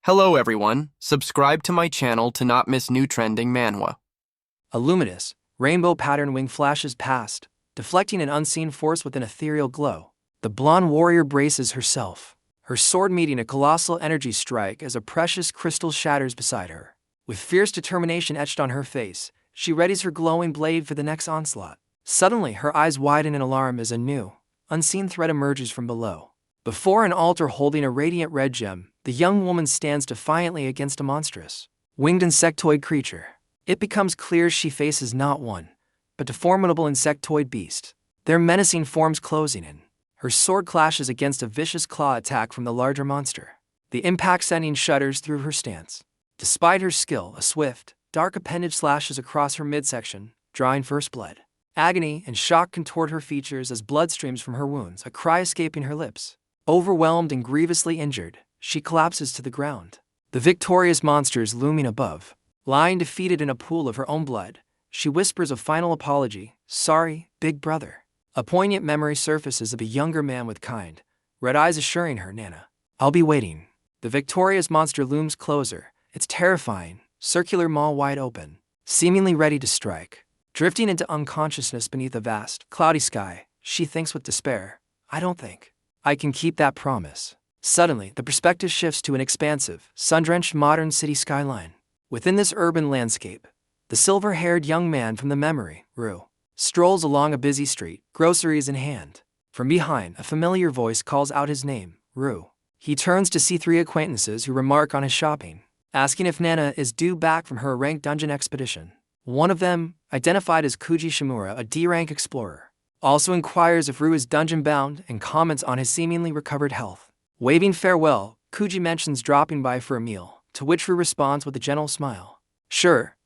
Hello everyone, subscribe to my channel to not miss new trending manhwa. A luminous, rainbow-patterned wing flashes past, deflecting an unseen force with an ethereal glow. The blonde warrior braces herself, her sword meeting a colossal energy strike as a precious crystal shatters beside her. With fierce determination etched on her face, she readies her glowing blade for the next onslaught. Suddenly, her eyes widen in alarm as a new, unseen threat emerges from below. Before an altar holding a radiant red gem, the young woman stands defiantly against a monstrous, winged insectoid creature. It becomes clear she faces not one, but a formidable insectoid beast, their menacing forms closing in. Her sword clashes against a vicious claw attack from the larger monster, the impact sending shudders through her stance. Despite her skill, a swift, dark appendage slashes across her midsection, drawing first blood. Agony and shock contort her features as blood streams from her wounds, a cry escaping her lips. Overwhelmed and grievously injured, she collapses to the ground. The victorious monsters looming above, lying defeated in a pool of her own blood, she whispers a final apology, "Sorry, big brother." A poignant memory surfaces of a younger man with kind, red eyes assuring her, "Nana, I'll be waiting." The victorious monster looms closer, its terrifying, circular maw wide open, seemingly ready to strike. Drifting into unconsciousness beneath a vast, cloudy sky, she thinks with despair, "I don't think I can keep that promise." Suddenly, the perspective shifts to an expansive, sun-drenched modern city skyline. Within this urban landscape, the silver-haired young man from the memory, Rue, strolls along a busy street, groceries in hand. From behind, a familiar voice calls out his name, Rue. He turns to see three acquaintances who remark on his shopping, asking if Nana is due back from her ranked dungeon expedition. One of them, identified as Kuji Shimura, a D-rank explorer, also inquires if Rue is dungeon-bound and comments on his seemingly recovered health. Waving farewell, Kuji mentions dropping by for a meal, to which Rue responds with a gentle smile. "Sure,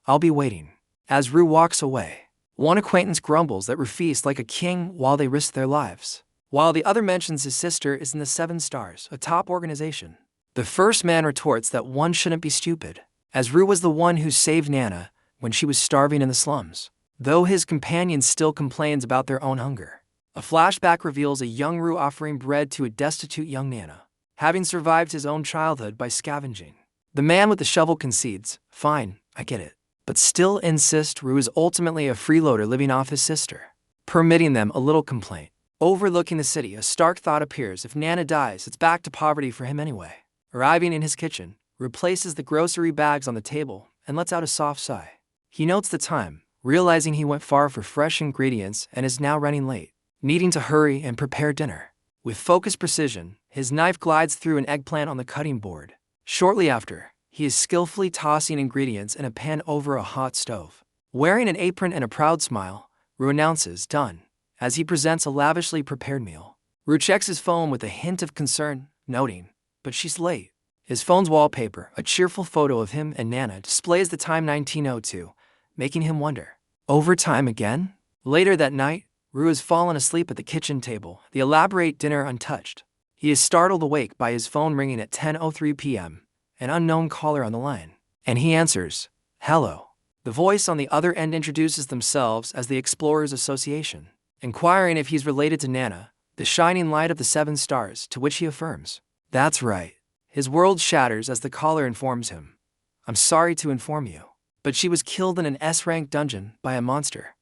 I'll be waiting." As Rue walks away, one acquaintance grumbles that Rue feasts like a king while they risk their lives, while the other mentions his sister is in the 7 Stars, a top organization. The first man retorts that one shouldn't be stupid, as Rue was the one who saved Nana when she was starving in the slums, though his companion still complains about their own hunger. A flashback reveals a young Rue offering bread to a destitute young Nana, having survived his own childhood by scavenging. The man with the shovel concedes, "Fine, I get it," but still insists Rue is ultimately a freeloader living off his sister, permitting them a little complaint. Overlooking the city, a stark thought appears: if Nana dies, it's back to poverty for him anyway. Arriving in his kitchen, Rue places the grocery bags on the table and lets out a soft sigh. He notes the time, realizing he went far for fresh ingredients and is now running late, needing to hurry and prepare dinner. With focused precision, his knife glides through an eggplant on the cutting board. Shortly after, he is skillfully tossing ingredients in a pan over a hot stove. Wearing an apron and a proud smile, Rue announces, "Done," as he presents a lavishly prepared meal. Rue checks his phone with a hint of concern, noting, "But she's late." His phone's wallpaper, a cheerful photo of him and Nana, displays the time 19:02, making him wonder, overtime again? Later that night, Rue has fallen asleep at the kitchen table, the elaborate dinner untouched. He is startled awake by his phone ringing at 10:03 p.m., an unknown caller on the line. And he answers, "Hello." The voice on the other end introduces themselves as the Explorers Association, inquiring if he's related to Nana, the shining light of the 7 Stars, to which he affirms, "That's right." His world shatters as the caller informs him, "I'm sorry to inform you, but she was killed in an S-rank dungeon by a monster.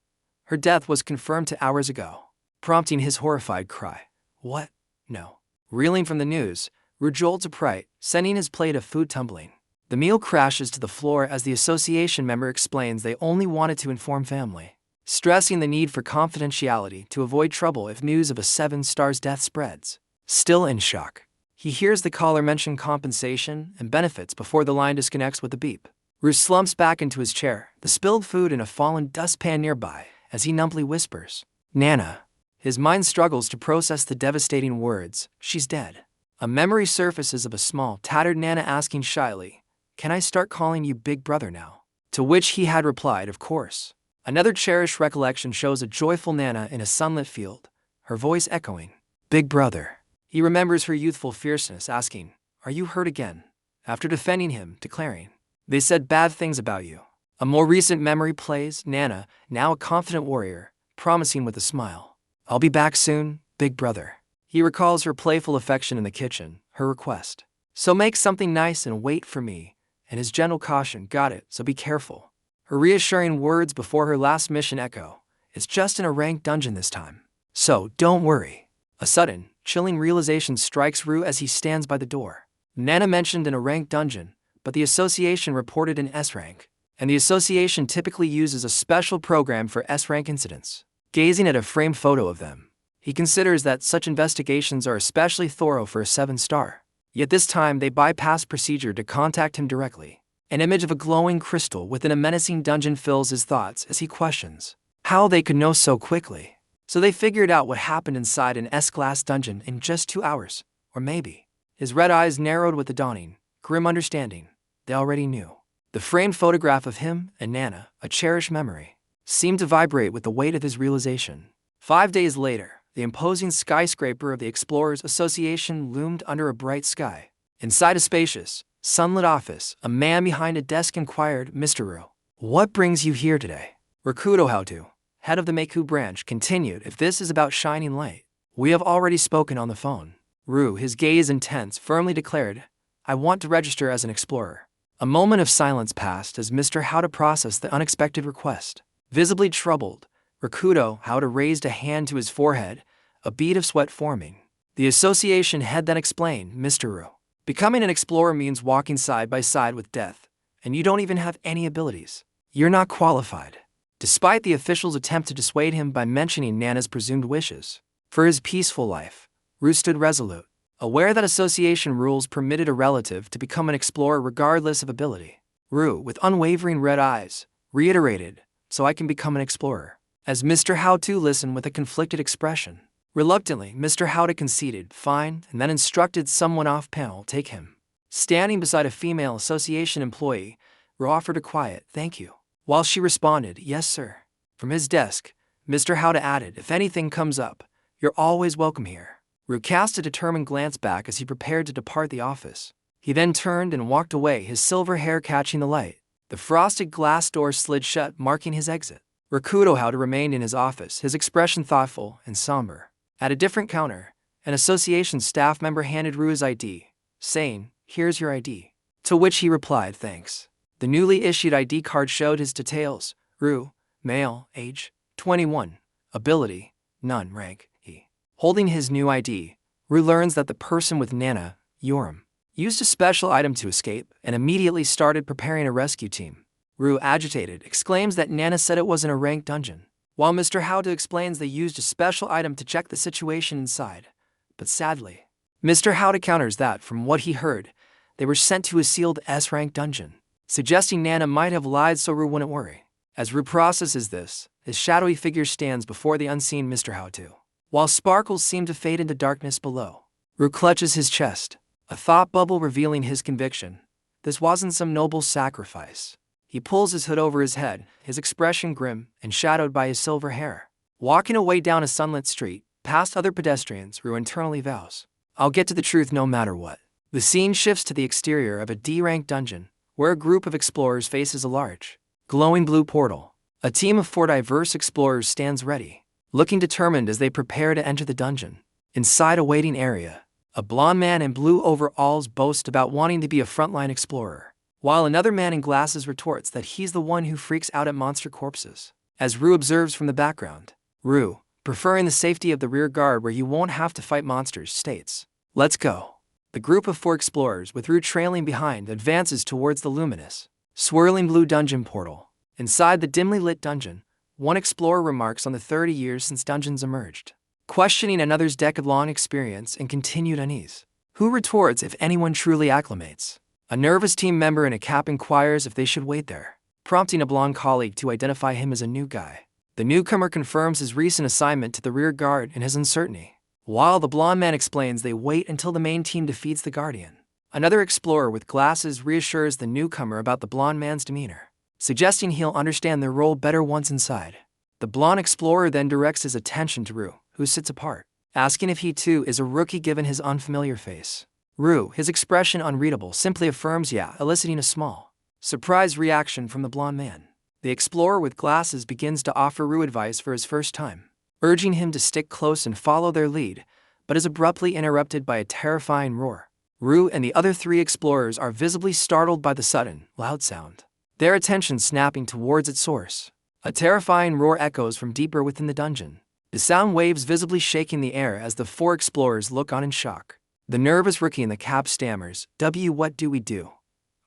Her death was confirmed 2 hours ago," prompting his horrified cry, "What? No." Reeling from the news, Rue jolts upright, sending his plate of food tumbling. The meal crashes to the floor as the association member explains they only wanted to inform family, stressing the need for confidentiality to avoid trouble if news of a 7 Stars death spreads. Still in shock, he hears the caller mention compensation and benefits before the line disconnects with a beep. Rue slumps back into his chair, the spilled food in a fallen dustpan nearby, as he numbly whispers, "Nana." His mind struggles to process the devastating words, "She's dead." A memory surfaces of a small, tattered Nana asking shyly, "Can I start calling you big brother now?" To which he had replied, "Of course." Another cherished recollection shows a joyful Nana in a sunlit field, her voice echoing, "Big brother." He remembers her youthful fierceness, asking, "Are you hurt again?" After defending him, declaring, "They said bad things about you." A more recent memory plays, Nana, now a confident warrior, promising with a smile, "I'll be back soon, big brother." He recalls her playful affection in the kitchen, her request, So make something nice and wait for me. And his gentle caution, got it, so be careful. Her reassuring words before her last mission echo, it's just in a ranked dungeon this time. So, don't worry. A sudden, chilling realization strikes Rue as he stands by the door. Nana mentioned in a ranked dungeon, but the association reported an S rank. And the association typically uses a special program for S-rank incidents. Gazing at a framed photo of them, he considers that such investigations are especially thorough for a 7-star. Yet this time they bypass procedure to contact him directly. An image of a glowing crystal within a menacing dungeon fills his thoughts as he questions how they could know so quickly. So they figured out what happened inside an S-class dungeon in just 2 hours. Or maybe. His red eyes narrowed with the dawning, grim understanding. They already knew. The framed photograph of him and Nana, a cherished memory, seemed to vibrate with the weight of his realization. 5 days later, the imposing skyscraper of the Explorers Association loomed under a bright sky. Inside a spacious, sunlit office, a man behind a desk inquired, Mr. Rue, what brings you here today? Rakudo Hautu, head of the Meiku branch, continued, if this is about shining light, we have already spoken on the phone. Rue, his gaze intense, firmly declared, I want to register as an explorer. A moment of silence passed as Mr. Hauta processed the unexpected request. Visibly troubled, Rakudo Hauta raised a hand to his forehead, a bead of sweat forming. The association head then explained, Mr. Rue, becoming an explorer means walking side by side with death, and you don't even have any abilities. You're not qualified. Despite the officials' attempt to dissuade him by mentioning Nana's presumed wishes for his peaceful life, Rue stood resolute. Aware that association rules permitted a relative to become an explorer regardless of ability, Rue, with unwavering red eyes, reiterated, so I can become an explorer. As Mr. Hautu listened with a conflicted expression. Reluctantly, Mr. Hauta conceded, fine, and then instructed someone off-panel take him. Standing beside a female association employee, Rue offered a quiet, thank you. While she responded, yes sir. From his desk, Mr. Hauta added, if anything comes up, you're always welcome here. Rue cast a determined glance back as he prepared to depart the office. He then turned and walked away, his silver hair catching the light. The frosted glass door slid shut, marking his exit. Rakudo Hauta remained in his office, his expression thoughtful and somber. At a different counter, an association staff member handed Rue his ID, saying, here's your ID. To which he replied, thanks. The newly issued ID card showed his details. Rue, male, age, 21, ability, none, rank, E. Holding his new ID, Rue learns that the person with Nana, Yoram, used a special item to escape and immediately started preparing a rescue team. Rue, agitated, exclaims that Nana said it wasn't a ranked dungeon, while Mr. Hauta explains they used a special item to check the situation inside. But sadly, Mr. Hauta counters that, from what he heard, they were sent to a sealed S-rank dungeon, suggesting Nana might have lied so Rue wouldn't worry. As Rue processes this, his shadowy figure stands before the unseen Mr. Hautu. While sparkles seem to fade into darkness below, Rue clutches his chest, a thought bubble revealing his conviction. This wasn't some noble sacrifice. He pulls his hood over his head, his expression grim and shadowed by his silver hair. Walking away down a sunlit street, past other pedestrians, Rue internally vows, I'll get to the truth no matter what. The scene shifts to the exterior of a D-rank dungeon, where a group of explorers faces a large, glowing blue portal. A team of 4 diverse explorers stands ready, looking determined as they prepare to enter the dungeon. Inside a waiting area, a blond man in blue overalls boasts about wanting to be a frontline explorer, while another man in glasses retorts that he's the one who freaks out at monster corpses. As Rue observes from the background, Rue, preferring the safety of the rear guard where you won't have to fight monsters, states, let's go. The group of 4 explorers, with Rue trailing behind, advances towards the luminous, swirling blue dungeon portal. Inside the dimly lit dungeon, one explorer remarks on the 30 years since dungeons emerged, questioning another's decade-long experience and continued unease. Who retorts if anyone truly acclimates? A nervous team member in a cap inquires if they should wait there, prompting a blonde colleague to identify him as a new guy. The newcomer confirms his recent assignment to the rear guard and his uncertainty, while the blonde man explains they wait until the main team defeats the Guardian. Another explorer with glasses reassures the newcomer about the blonde man's demeanor, suggesting he'll understand their role better once inside. The blonde explorer then directs his attention to Rue, who sits apart, asking if he too is a rookie given his unfamiliar face. Rue, his expression unreadable, simply affirms yeah, eliciting a small, surprised reaction from the blonde man. The explorer with glasses begins to offer Rue advice for his first time, urging him to stick close and follow their lead, but is abruptly interrupted by a terrifying roar. Rue and the other 3 explorers are visibly startled by the sudden, loud sound, their attention snapping towards its source. A terrifying roar echoes from deeper within the dungeon, the sound waves visibly shaking the air as the 4 explorers look on in shock. The nervous rookie in the cap stammers, what do we do?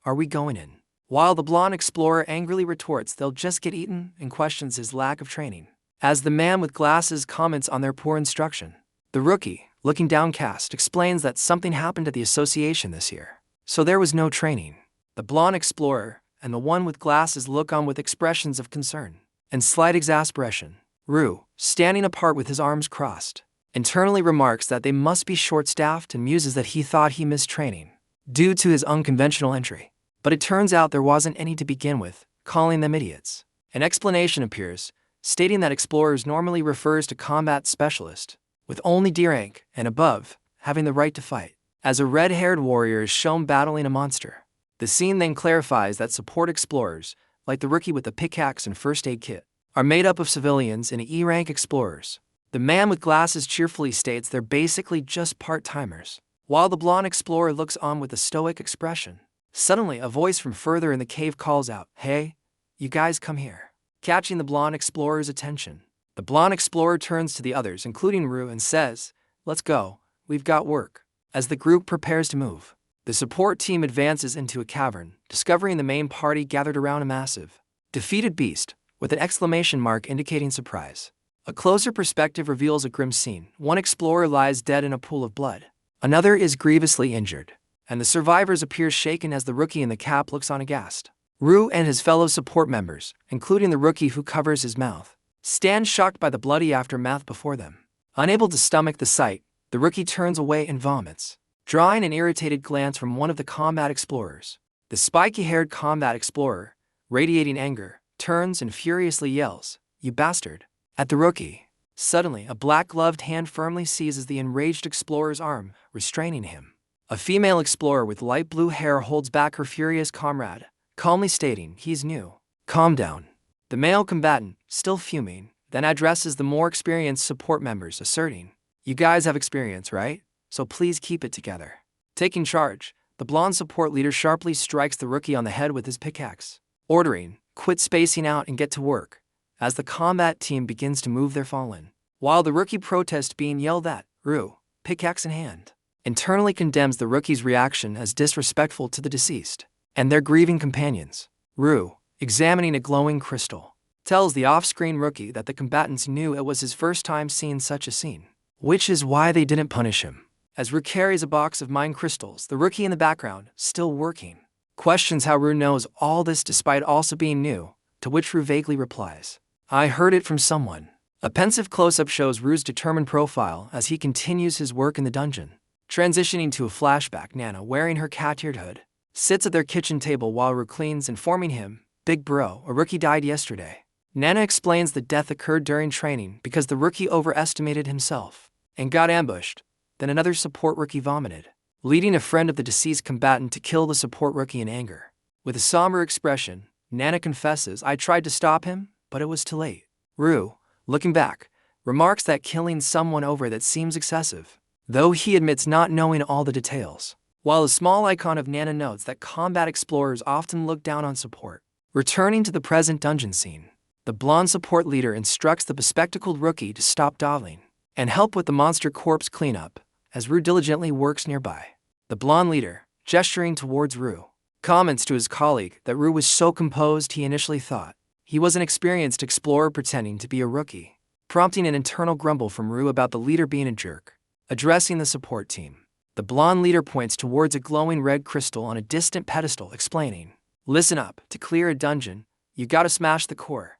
Are we going in? While the blonde explorer angrily retorts they'll just get eaten and questions his lack of training. As the man with glasses comments on their poor instruction, the rookie, looking downcast, explains that something happened at the association this year, so there was no training. The blonde explorer and the one with glasses look on with expressions of concern and slight exasperation. Rue, standing apart with his arms crossed, internally remarks that they must be short-staffed and muses that he thought he missed training due to his unconventional entry. But it turns out there wasn't any to begin with, calling them idiots. An explanation appears, stating that explorers normally refers to combat specialist, with only D rank and above having the right to fight, as a red-haired warrior is shown battling a monster. The scene then clarifies that support explorers, like the rookie with the pickaxe and first aid kit, are made up of civilians and E-rank explorers. The man with glasses cheerfully states they're basically just part-timers, while the blonde explorer looks on with a stoic expression. Suddenly, a voice from further in the cave calls out, "Hey, you guys come here," catching the blonde explorer's attention. The blonde explorer turns to the others, including Rue, and says, "Let's go, we've got work." As the group prepares to move, the support team advances into a cavern, discovering the main party gathered around a massive, defeated beast, with an exclamation mark indicating surprise. A closer perspective reveals a grim scene. One explorer lies dead in a pool of blood. Another is grievously injured, and the survivors appear shaken as the rookie in the cap looks on aghast. Rue and his fellow support members, including the rookie who covers his mouth, stand shocked by the bloody aftermath before them. Unable to stomach the sight, the rookie turns away and vomits, drawing an irritated glance from one of the combat explorers. The spiky-haired combat explorer, radiating anger, turns and furiously yells, "You bastard!" at the rookie. Suddenly, a black-gloved hand firmly seizes the enraged explorer's arm, restraining him. A female explorer with light blue hair holds back her furious comrade, calmly stating, "He's new. Calm down." The male combatant, still fuming, then addresses the more experienced support members, asserting, "You guys have experience, right? So please keep it together." Taking charge, the blonde support leader sharply strikes the rookie on the head with his pickaxe, ordering, "Quit spacing out and get to work," as the combat team begins to move their fallen. While the rookie protests being yelled at, Rue, pickaxe in hand, internally condemns the rookie's reaction as disrespectful to the deceased and their grieving companions. Rue, examining a glowing crystal, tells the off-screen rookie that the combatants knew it was his first time seeing such a scene, which is why they didn't punish him. As Rue carries a box of mine crystals, the rookie in the background, still working, questions how Rue knows all this despite also being new, to which Rue vaguely replies, "I heard it from someone." A pensive close-up shows Rue's determined profile as he continues his work in the dungeon. Transitioning to a flashback, Nana, wearing her cat-eared hood, sits at their kitchen table while Rue cleans, informing him, "Big bro, a rookie died yesterday." Nana explains the death occurred during training because the rookie overestimated himself and got ambushed. Then another support rookie vomited, leading a friend of the deceased combatant to kill the support rookie in anger. With a somber expression, Nana confesses, "I tried to stop him, but it was too late." Rue, looking back, remarks that killing someone over that seems excessive, though he admits not knowing all the details. While a small icon of Nana notes that combat explorers often look down on support. Returning to the present dungeon scene, the blonde support leader instructs the bespectacled rookie to stop dawdling and help with the monster corpse cleanup, as Rue diligently works nearby. The blonde leader, gesturing towards Rue, comments to his colleague that Rue was so composed he initially thought he was an experienced explorer pretending to be a rookie, prompting an internal grumble from Rue about the leader being a jerk. Addressing the support team, the blonde leader points towards a glowing red crystal on a distant pedestal, explaining, "Listen up, to clear a dungeon, you gotta smash the core.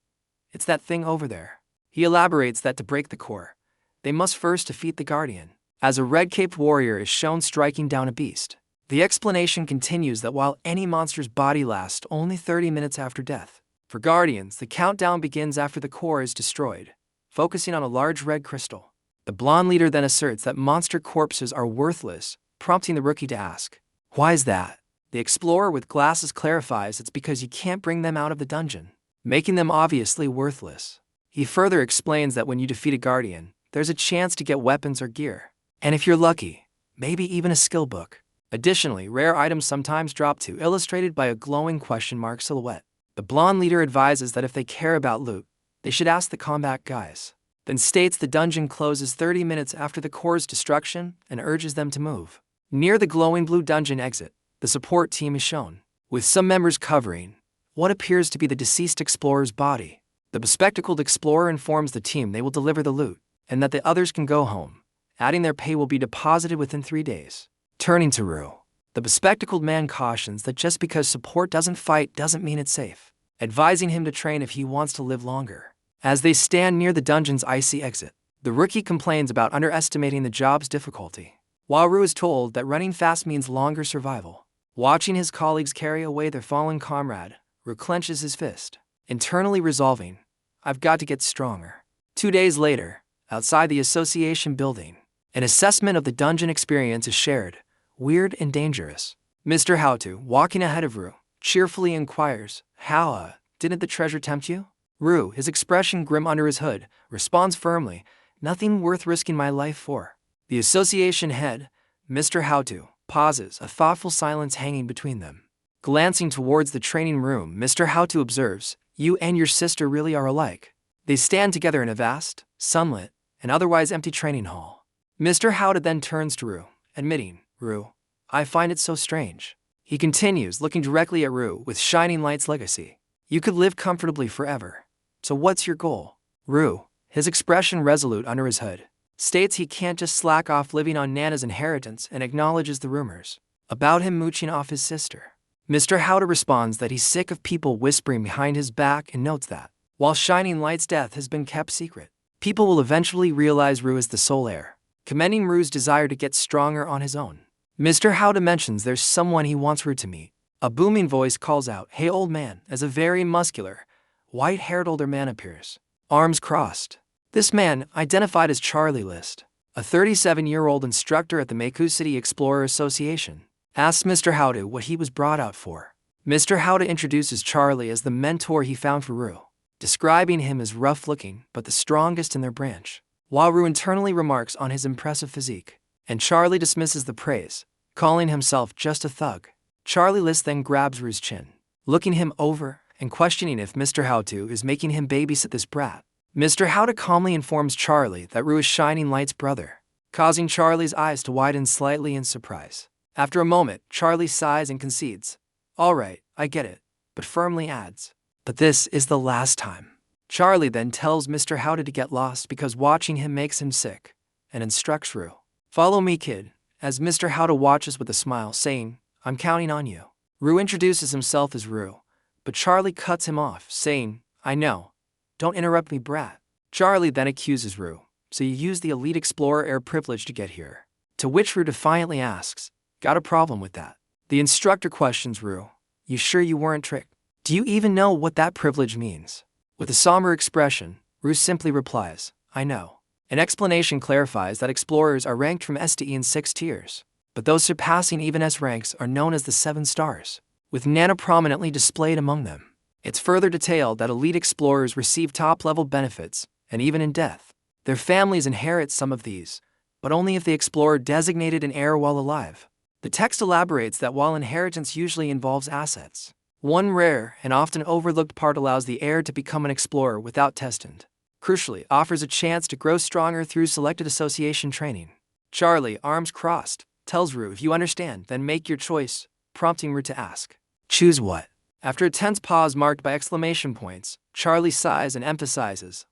It's that thing over there." He elaborates that to break the core, they must first defeat the Guardian, as a red-caped warrior is shown striking down a beast. The explanation continues that while any monster's body lasts only 30 minutes after death, for Guardians, the countdown begins after the core is destroyed, focusing on a large red crystal. The blonde leader then asserts that monster corpses are worthless, prompting the rookie to ask, "Why is that?" The explorer with glasses clarifies it's because you can't bring them out of the dungeon, making them obviously worthless. He further explains that when you defeat a Guardian, there's a chance to get weapons or gear, and if you're lucky, maybe even a skill book. Additionally, rare items sometimes drop too, illustrated by a glowing question mark silhouette. The blonde leader advises that if they care about loot, they should ask the combat guys. Then states the dungeon closes 30 minutes after the core's destruction and urges them to move. Near the glowing blue dungeon exit, the support team is shown, with some members covering what appears to be the deceased explorer's body. The bespectacled explorer informs the team they will deliver the loot, and that the others can go home, adding their pay will be deposited within 3 days. Turning to Rue, the bespectacled man cautions that just because support doesn't fight doesn't mean it's safe, advising him to train if he wants to live longer. As they stand near the dungeon's icy exit, the rookie complains about underestimating the job's difficulty, while Rue is told that running fast means longer survival. Watching his colleagues carry away their fallen comrade, Rue clenches his fist, internally resolving, "I've got to get stronger." 2 days later, outside the association building, an assessment of the dungeon experience is shared, weird and dangerous. Mr. Howto, walking ahead of Rue, cheerfully inquires, "How, didn't the treasure tempt you?" Rue, his expression grim under his hood, responds firmly, "Nothing worth risking my life for." The association head, Mr. Howto, pauses, a thoughtful silence hanging between them. Glancing towards the training room, Mr. Howto observes, "You and your sister really are alike." They stand together in a vast, sunlit, and otherwise empty training hall. Mr. Howto then turns to Rue, admitting, "Rue, I find it so strange." He continues, looking directly at Rue with Shining Light's legacy. "You could live comfortably forever. So what's your goal?" Rue, his expression resolute under his hood, states he can't just slack off living on Nana's inheritance and acknowledges the rumors about him mooching off his sister. Mr. Howto responds that he's sick of people whispering behind his back and notes that, while Shining Light's death has been kept secret, people will eventually realize Rue is the sole heir, commending Rue's desire to get stronger on his own. Mr. Howto mentions there's someone he wants Rue to meet. A booming voice calls out, "Hey old man," as a very muscular, white-haired older man appears, arms crossed. This man, identified as Charlie List, a 37-year-old instructor at the Meiku City Explorer Association, asks Mr. Howto what he was brought out for. Mr. Howto introduces Charlie as the mentor he found for Rue, describing him as rough-looking but the strongest in their branch, while Rue internally remarks on his impressive physique, and Charlie dismisses the praise, calling himself just a thug. Charlie List then grabs Rue's chin, looking him over and questioning if Mr. Howto is making him babysit this brat. Mr. Howto calmly informs Charlie that Rue is Shining Light's brother, causing Charlie's eyes to widen slightly in surprise. After a moment, Charlie sighs and concedes, "All right, I get it," but firmly adds, "But this is the last time." Charlie then tells Mr. Howto to get lost because watching him makes him sick, and instructs Rue, "Follow me, kid," as Mr. Howto watches with a smile, saying, "I'm counting on you." Rue introduces himself as Rue, but Charlie cuts him off, saying, "I know. Don't interrupt me, brat." Charlie then accuses Rue, "So you used the Elite Explorer Air privilege to get here?" To which Rue defiantly asks, "Got a problem with that?" The instructor questions Rue, "You sure you weren't tricked? Do you even know what that privilege means?" With a somber expression, Rue simply replies, "I know." An explanation clarifies that explorers are ranked from S to E in 6 tiers, but those surpassing even S ranks are known as the 7 stars, with Nana prominently displayed among them. It's further detailed that elite explorers receive top-level benefits, and even in death, their families inherit some of these, but only if the explorer designated an heir while alive. The text elaborates that while inheritance usually involves assets, one rare and often overlooked part allows the heir to become an explorer without testant. Crucially, offers a chance to grow stronger through selected association training. Charlie, arms crossed, tells Rue, "If you understand, then make your choice," prompting Rue to ask, "Choose what?" After a tense pause marked by exclamation points, Charlie sighs and emphasizes,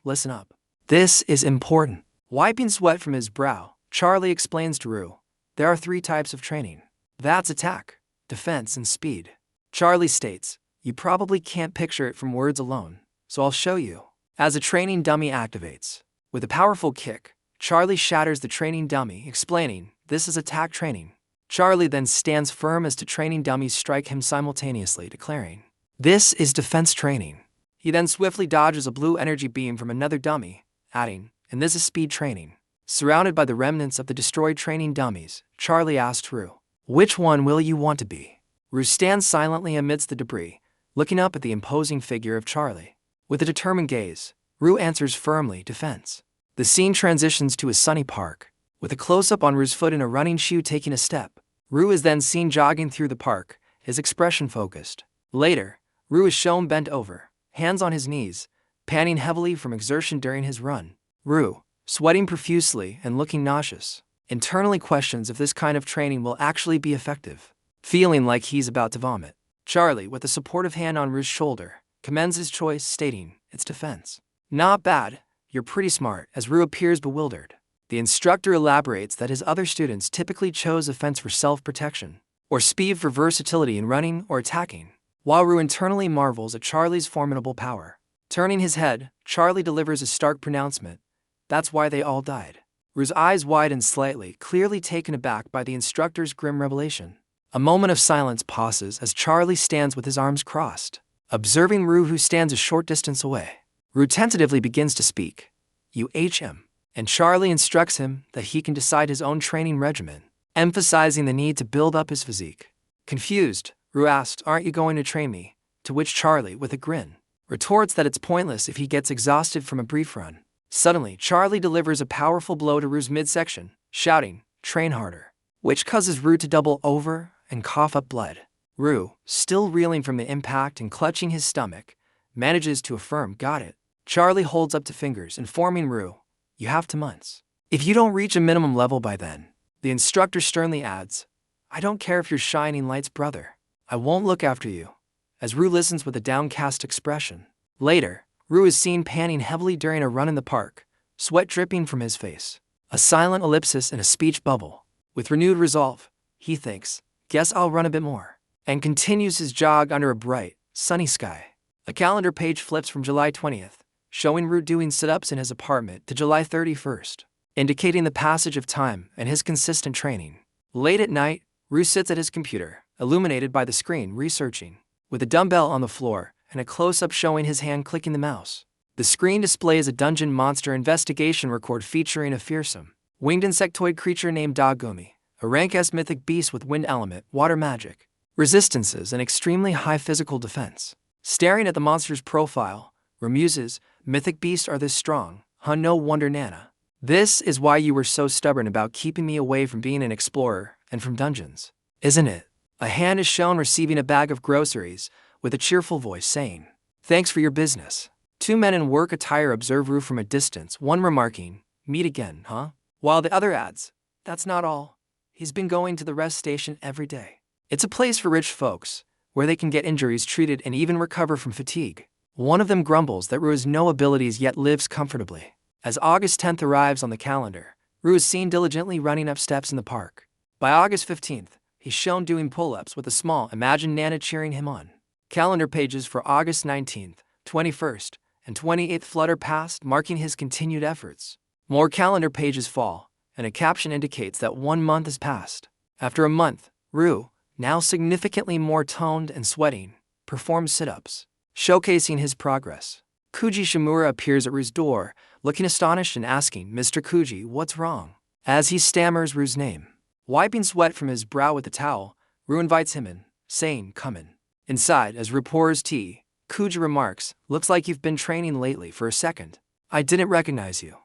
"Listen up. This is important." Wiping sweat from his brow, Charlie explains to Rue, "There are 3 types of training. That's attack, defense, and speed." Charlie states, "You probably can't picture it from words alone, so I'll show you." As a training dummy activates, with a powerful kick, Charlie shatters the training dummy, explaining, "This is attack training." Charlie then stands firm as 2 training dummies strike him simultaneously, declaring, "This is defense training." He then swiftly dodges a blue energy beam from another dummy, adding, "And this is speed training." Surrounded by the remnants of the destroyed training dummies, Charlie asks Rue, "Which one will you want to be?" Rue stands silently amidst the debris, looking up at the imposing figure of Charlie. With a determined gaze, Rue answers firmly, "Defense." The scene transitions to a sunny park, with a close-up on Rue's foot in a running shoe taking a step, Rue is then seen jogging through the park, his expression focused. Later, Rue is shown bent over, hands on his knees, panting heavily from exertion during his run. Rue, sweating profusely and looking nauseous, internally questions if this kind of training will actually be effective, feeling like he's about to vomit. Charlie, with a supportive hand on Rue's shoulder, commends his choice, stating, "It's defense. Not bad, you're pretty smart," as Rue appears bewildered. The instructor elaborates that his other students typically chose offense for self-protection, or speed for versatility in running or attacking, while Rue internally marvels at Charlie's formidable power. Turning his head, Charlie delivers a stark pronouncement, "That's why they all died." Rue's eyes widen slightly, clearly taken aback by the instructor's grim revelation. A moment of silence pauses as Charlie stands with his arms crossed, observing Rue, who stands a short distance away. Rue tentatively begins to speak, "You HM," and Charlie instructs him that he can decide his own training regimen, emphasizing the need to build up his physique. Confused, Rue asks, "Aren't you going to train me?" To which Charlie, with a grin, retorts that it's pointless if he gets exhausted from a brief run. Suddenly, Charlie delivers a powerful blow to Rue's midsection, shouting, "Train harder," which causes Rue to double over and cough up blood. Rue, still reeling from the impact and clutching his stomach, manages to affirm, "Got it." Charlie holds up two fingers, informing Rue, "You have 2 months. If you don't reach a minimum level by then," the instructor sternly adds, "I don't care if you're Shining Light's brother. I won't look after you," as Rue listens with a downcast expression. Later, Rue is seen panting heavily during a run in the park, sweat dripping from his face. A silent ellipsis in a speech bubble. With renewed resolve, he thinks, "Guess I'll run a bit more," and continues his jog under a bright, sunny sky. A calendar page flips from July 20th, showing Rue doing sit-ups in his apartment, to July 31st, indicating the passage of time and his consistent training. Late at night, Rue sits at his computer, illuminated by the screen, researching, with a dumbbell on the floor and a close-up showing his hand clicking the mouse. The screen displays a dungeon monster investigation record featuring a fearsome, winged insectoid creature named Dogumi, a rank S mythic beast with wind element, water magic, resistances, and extremely high physical defense. Staring at the monster's profile, Rue muses, "Mythic beasts are this strong, huh? No wonder, Nana. This is why you were so stubborn about keeping me away from being an explorer and from dungeons, isn't it?" A hand is shown receiving a bag of groceries, with a cheerful voice saying, "Thanks for your business." 2 men in work attire observe Rue from a distance, one remarking, "Meet again, huh?" While the other adds, "That's not all. He's been going to the rest station every day. It's a place for rich folks, where they can get injuries treated and even recover from fatigue." One of them grumbles that Rue has no abilities yet lives comfortably. As August 10th arrives on the calendar, Rue is seen diligently running up steps in the park. By August 15th, he's shown doing pull-ups with a small, imagined Nana cheering him on. Calendar pages for August 19th, 21st, and 28th flutter past, marking his continued efforts. More calendar pages fall, and a caption indicates that 1 month has passed. After a month, Rue, now significantly more toned and sweating, performs sit-ups, showcasing his progress. Kuji Shimura appears at Rue's door, looking astonished and asking, "Mr. Kuji, what's wrong?" as he stammers Rue's name. Wiping sweat from his brow with a towel, Rue invites him in, saying, "Come in." Inside, as Rue pours tea, Kuji remarks, "Looks like you've been training lately. For a second, I didn't recognize you."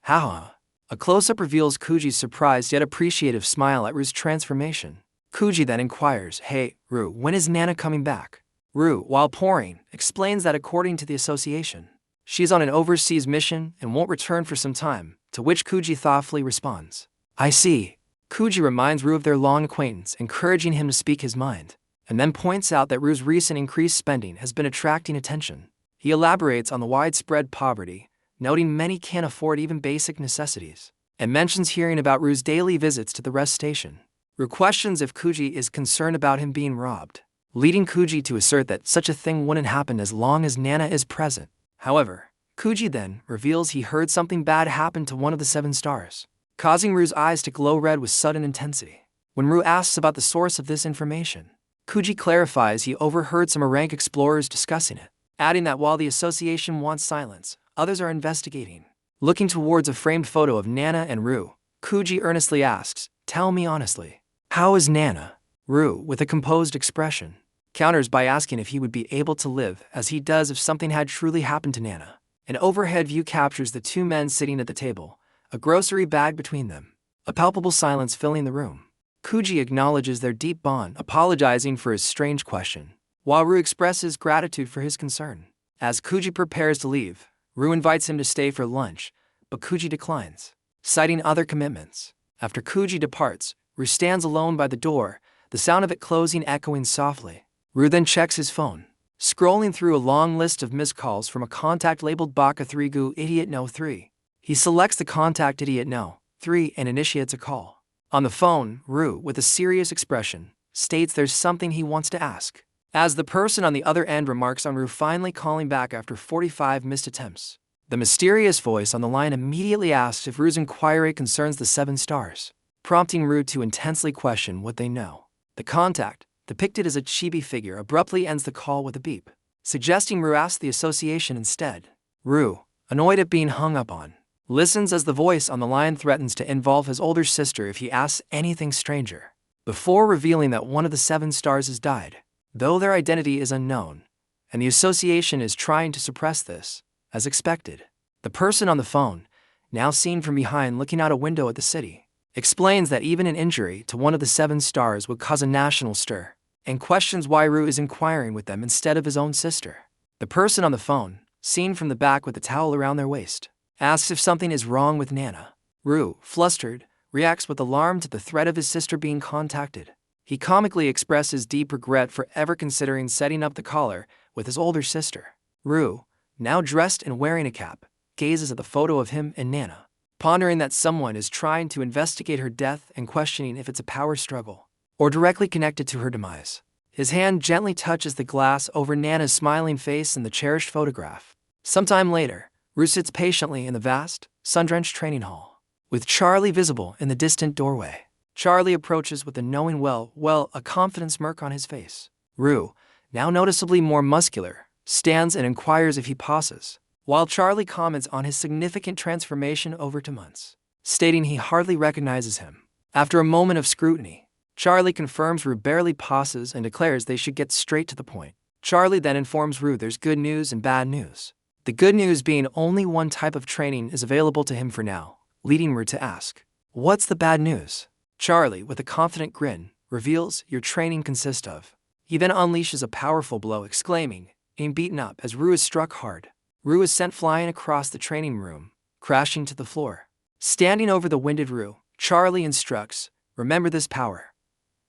How? A close-up reveals Kuji's surprised yet appreciative smile at Rue's transformation. Kuji then inquires, "Hey, Rue, when is Nana coming back?" Rue, while pouring, explains that according to the association, she's on an overseas mission and won't return for some time, to which Kuji thoughtfully responds, "I see." Kuji reminds Rue of their long acquaintance, encouraging him to speak his mind, and then points out that Rue's recent increased spending has been attracting attention. He elaborates on the widespread poverty, noting many can't afford even basic necessities, and mentions hearing about Rue's daily visits to the rest station. Rue questions if Kuji is concerned about him being robbed, leading Kuji to assert that such a thing wouldn't happen as long as Nana is present. However, Kuji then reveals he heard something bad happen to one of the 7 stars, causing Rue's eyes to glow red with sudden intensity. When Rue asks about the source of this information, Kuji clarifies he overheard some rank explorers discussing it, adding that while the association wants silence, others are investigating. Looking towards a framed photo of Nana and Rue, Kuji earnestly asks, "Tell me honestly, how is Nana?" Rue, with a composed expression, counters by asking if he would be able to live as he does if something had truly happened to Nana. An overhead view captures the 2 men sitting at the table, a grocery bag between them, a palpable silence filling the room. Kuji acknowledges their deep bond, apologizing for his strange question, while Rue expresses gratitude for his concern. As Kuji prepares to leave, Rue invites him to stay for lunch, but Kuji declines, citing other commitments. After Kuji departs, Rue stands alone by the door, the sound of it closing echoing softly. Rue then checks his phone, scrolling through a long list of missed calls from a contact labeled Baka 3 Gu Idiot No 3. He selects the contact Idiot No 3 and initiates a call. On the phone, Rue, with a serious expression, states there's something he wants to ask. As the person on the other end remarks on Rue finally calling back after 45 missed attempts, the mysterious voice on the line immediately asks if Rue's inquiry concerns the 7 stars, prompting Rue to intensely question what they know. The contact, depicted as a chibi figure, abruptly ends the call with a beep, suggesting Rue ask the association instead. Rue, annoyed at being hung up on, listens as the voice on the line threatens to involve his older sister if he asks anything stranger, before revealing that one of the 7 stars has died, though their identity is unknown, and the association is trying to suppress this, as expected. The person on the phone, now seen from behind looking out a window at the city, explains that even an injury to one of the 7 stars would cause a national stir, and questions why Rue is inquiring with them instead of his own sister. The person on the phone, seen from the back with a towel around their waist, asks if something is wrong with Nana. Rue, flustered, reacts with alarm to the threat of his sister being contacted. He comically expresses deep regret for ever considering setting up the caller with his older sister. Rue, now dressed and wearing a cap, gazes at the photo of him and Nana, pondering that someone is trying to investigate her death and questioning if it's a power struggle or directly connected to her demise. His hand gently touches the glass over Nana's smiling face in the cherished photograph. Sometime later, Rue sits patiently in the vast, sun-drenched training hall, with Charlie visible in the distant doorway. Charlie approaches with a knowing a confident smirk on his face. Rue, now noticeably more muscular, stands and inquires if he pauses, while Charlie comments on his significant transformation over 2 months, stating he hardly recognizes him. After a moment of scrutiny, Charlie confirms Rue barely pauses and declares they should get straight to the point. Charlie then informs Rue there's good news and bad news. The good news being only one type of training is available to him for now, leading Rue to ask, "What's the bad news?" Charlie, with a confident grin, reveals your training consists of. He then unleashes a powerful blow, exclaiming, "Ain't beaten up," as Rue is struck hard. Rue is sent flying across the training room, crashing to the floor. Standing over the winded Rue, Charlie instructs, "Remember this power.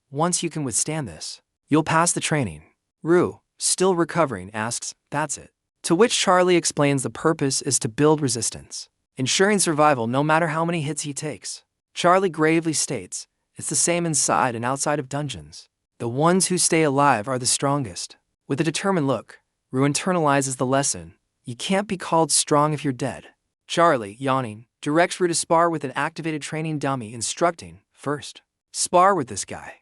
Once you can withstand this, you'll pass the training." Rue, still recovering, asks, "That's it?" To which Charlie explains the purpose is to build resistance, ensuring survival no matter how many hits he takes. Charlie gravely states, "It's the same inside and outside of dungeons. The ones who stay alive are the strongest." With a determined look, Rue internalizes the lesson. You can't be called strong if you're dead. Charlie, yawning, directs Rue to spar with an activated training dummy, instructing, "First, spar with this guy.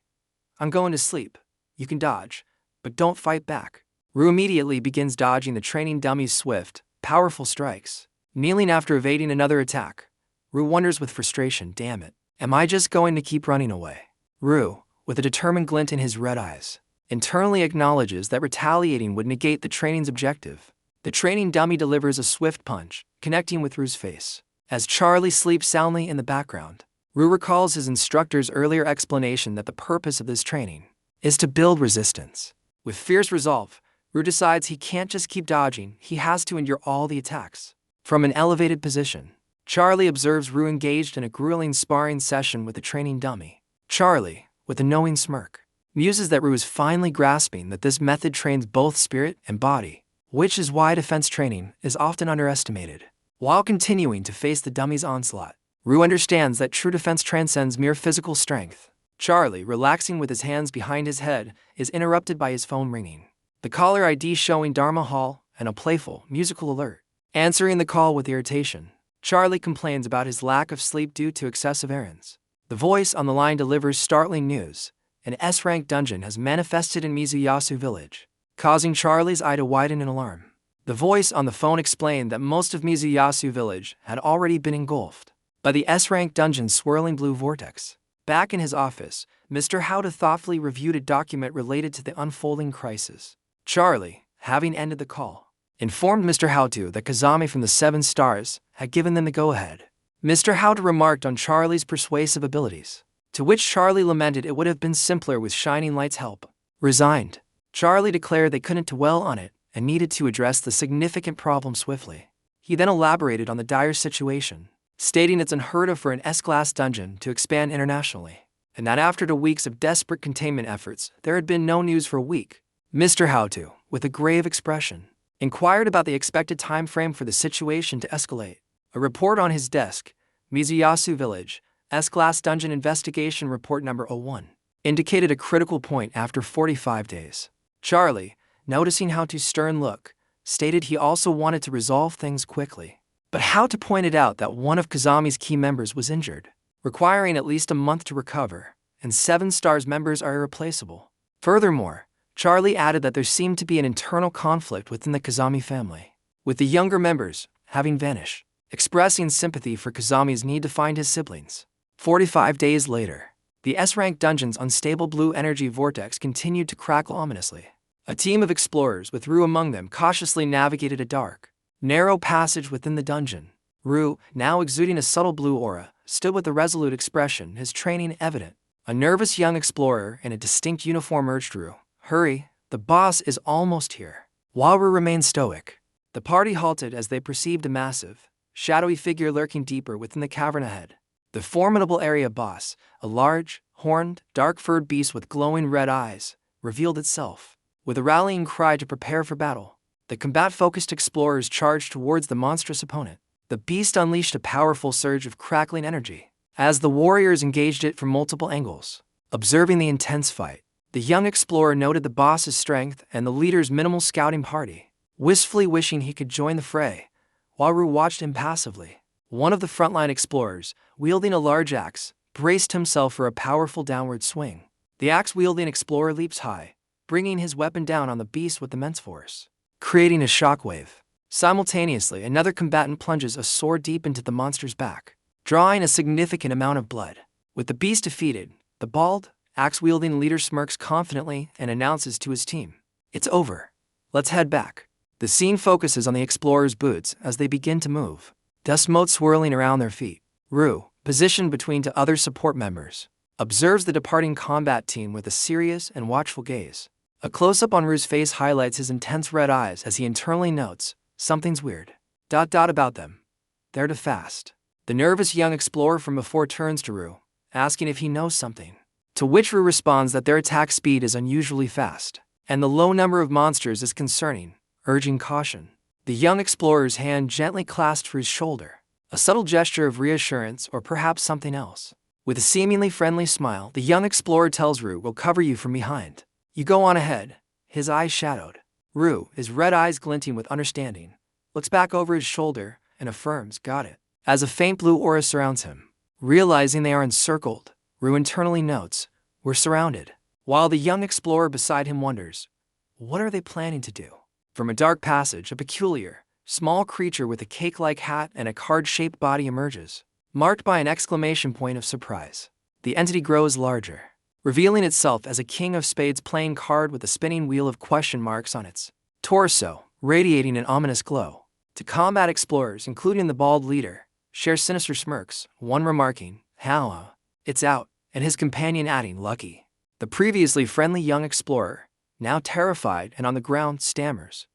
I'm going to sleep. You can dodge, but don't fight back." Rue immediately begins dodging the training dummy's swift, powerful strikes. Kneeling after evading another attack, Rue wonders with frustration, "Damn it, am I just going to keep running away?" Rue, with a determined glint in his red eyes, internally acknowledges that retaliating would negate the training's objective. The training dummy delivers a swift punch, connecting with Rue's face. As Charlie sleeps soundly in the background, Rue recalls his instructor's earlier explanation that the purpose of this training is to build resistance. With fierce resolve, Rue decides he can't just keep dodging, he has to endure all the attacks. From an elevated position, Charlie observes Rue engaged in a grueling sparring session with the training dummy. Charlie, with a knowing smirk, muses that Rue is finally grasping that this method trains both spirit and body, which is why defense training is often underestimated. While continuing to face the dummy's onslaught, Rue understands that true defense transcends mere physical strength. Charlie, relaxing with his hands behind his head, is interrupted by his phone ringing. The caller ID showing Dharma Hall and a playful, musical alert. Answering the call with irritation, Charlie complains about his lack of sleep due to excessive errands. The voice on the line delivers startling news. An S-rank dungeon has manifested in Mizuyasu village, causing Charlie's eye to widen in alarm. The voice on the phone explained that most of Mizuyasu village had already been engulfed by the S-rank dungeon's swirling blue vortex. Back in his office, Mr. Howda thoughtfully reviewed a document related to the unfolding crisis. Charlie, having ended the call, informed Mr. Howda that Kazami from the 7 Stars had given them the go-ahead. Mr. Howda remarked on Charlie's persuasive abilities. To which Charlie lamented it would have been simpler with Shining Light's help. Resigned, Charlie declared they couldn't dwell on it and needed to address the significant problem swiftly. He then elaborated on the dire situation, stating it's unheard of for an S-class dungeon to expand internationally, and that after the weeks of desperate containment efforts, there had been no news for a week. Mr. Howto, with a grave expression, inquired about the expected time frame for the situation to escalate. A report on his desk, Mizuyasu Village, S-Class Dungeon Investigation Report Number 01, indicated a critical point after 45 days. Charlie, noticing Howto's stern look, stated he also wanted to resolve things quickly. But Howto pointed out that one of Kazami's key members was injured, requiring at least a month to recover, and 7 Stars members are irreplaceable. Furthermore, Charlie added that there seemed to be an internal conflict within the Kazami family, with the younger members having vanished, expressing sympathy for Kazami's need to find his siblings. 45 days later, the S-rank dungeon's unstable blue energy vortex continued to crackle ominously. A team of explorers, with Rue among them, cautiously navigated a dark, narrow passage within the dungeon. Rue, now exuding a subtle blue aura, stood with a resolute expression, his training evident. A nervous young explorer in a distinct uniform urged Rue, "Hurry, the boss is almost here." While Rue remained stoic, the party halted as they perceived a massive, shadowy figure lurking deeper within the cavern ahead. The formidable area boss, a large, horned, dark-furred beast with glowing red eyes, revealed itself. With a rallying cry to prepare for battle, the combat-focused explorers charged towards the monstrous opponent. The beast unleashed a powerful surge of crackling energy as the warriors engaged it from multiple angles. Observing the intense fight, the young explorer noted the boss's strength and the leader's minimal scouting party, wistfully wishing he could join the fray, while Rue watched impassively. One of the frontline explorers, wielding a large axe, braced himself for a powerful downward swing. The axe-wielding explorer leaps high, bringing his weapon down on the beast with immense force, creating a shockwave. Simultaneously, another combatant plunges a sword deep into the monster's back, drawing a significant amount of blood. With the beast defeated, the bald, axe-wielding leader smirks confidently and announces to his team, "It's over. Let's head back." The scene focuses on the explorers' boots as they begin to move, dust motes swirling around their feet. Rue, positioned between 2 other support members, observes the departing combat team with a serious and watchful gaze. A close-up on Rue's face highlights his intense red eyes as he internally notes, "Something's weird. About them. They're too fast." The nervous young explorer from before turns to Rue, asking if he knows something, to which Rue responds that their attack speed is unusually fast, and the low number of monsters is concerning, urging caution. The young explorer's hand gently clasped Rue's shoulder, a subtle gesture of reassurance or perhaps something else. With a seemingly friendly smile, the young explorer tells Rue, "We'll cover you from behind. You go on ahead." His eyes shadowed. Rue, his red eyes glinting with understanding, looks back over his shoulder and affirms, "Got it." As a faint blue aura surrounds him, realizing they are encircled, Rue internally notes, "We're surrounded." While the young explorer beside him wonders, what are they planning to do? From a dark passage, a peculiar, small creature with a cake-like hat and a card-shaped body emerges, marked by an exclamation point of surprise. The entity grows larger, revealing itself as a king of spades playing card with a spinning wheel of question marks on its torso, radiating an ominous glow. To combat explorers, including the bald leader, share sinister smirks, one remarking, "How? It's out," and his companion adding, "Lucky." The previously friendly young explorer, now terrified and on the ground, stammers,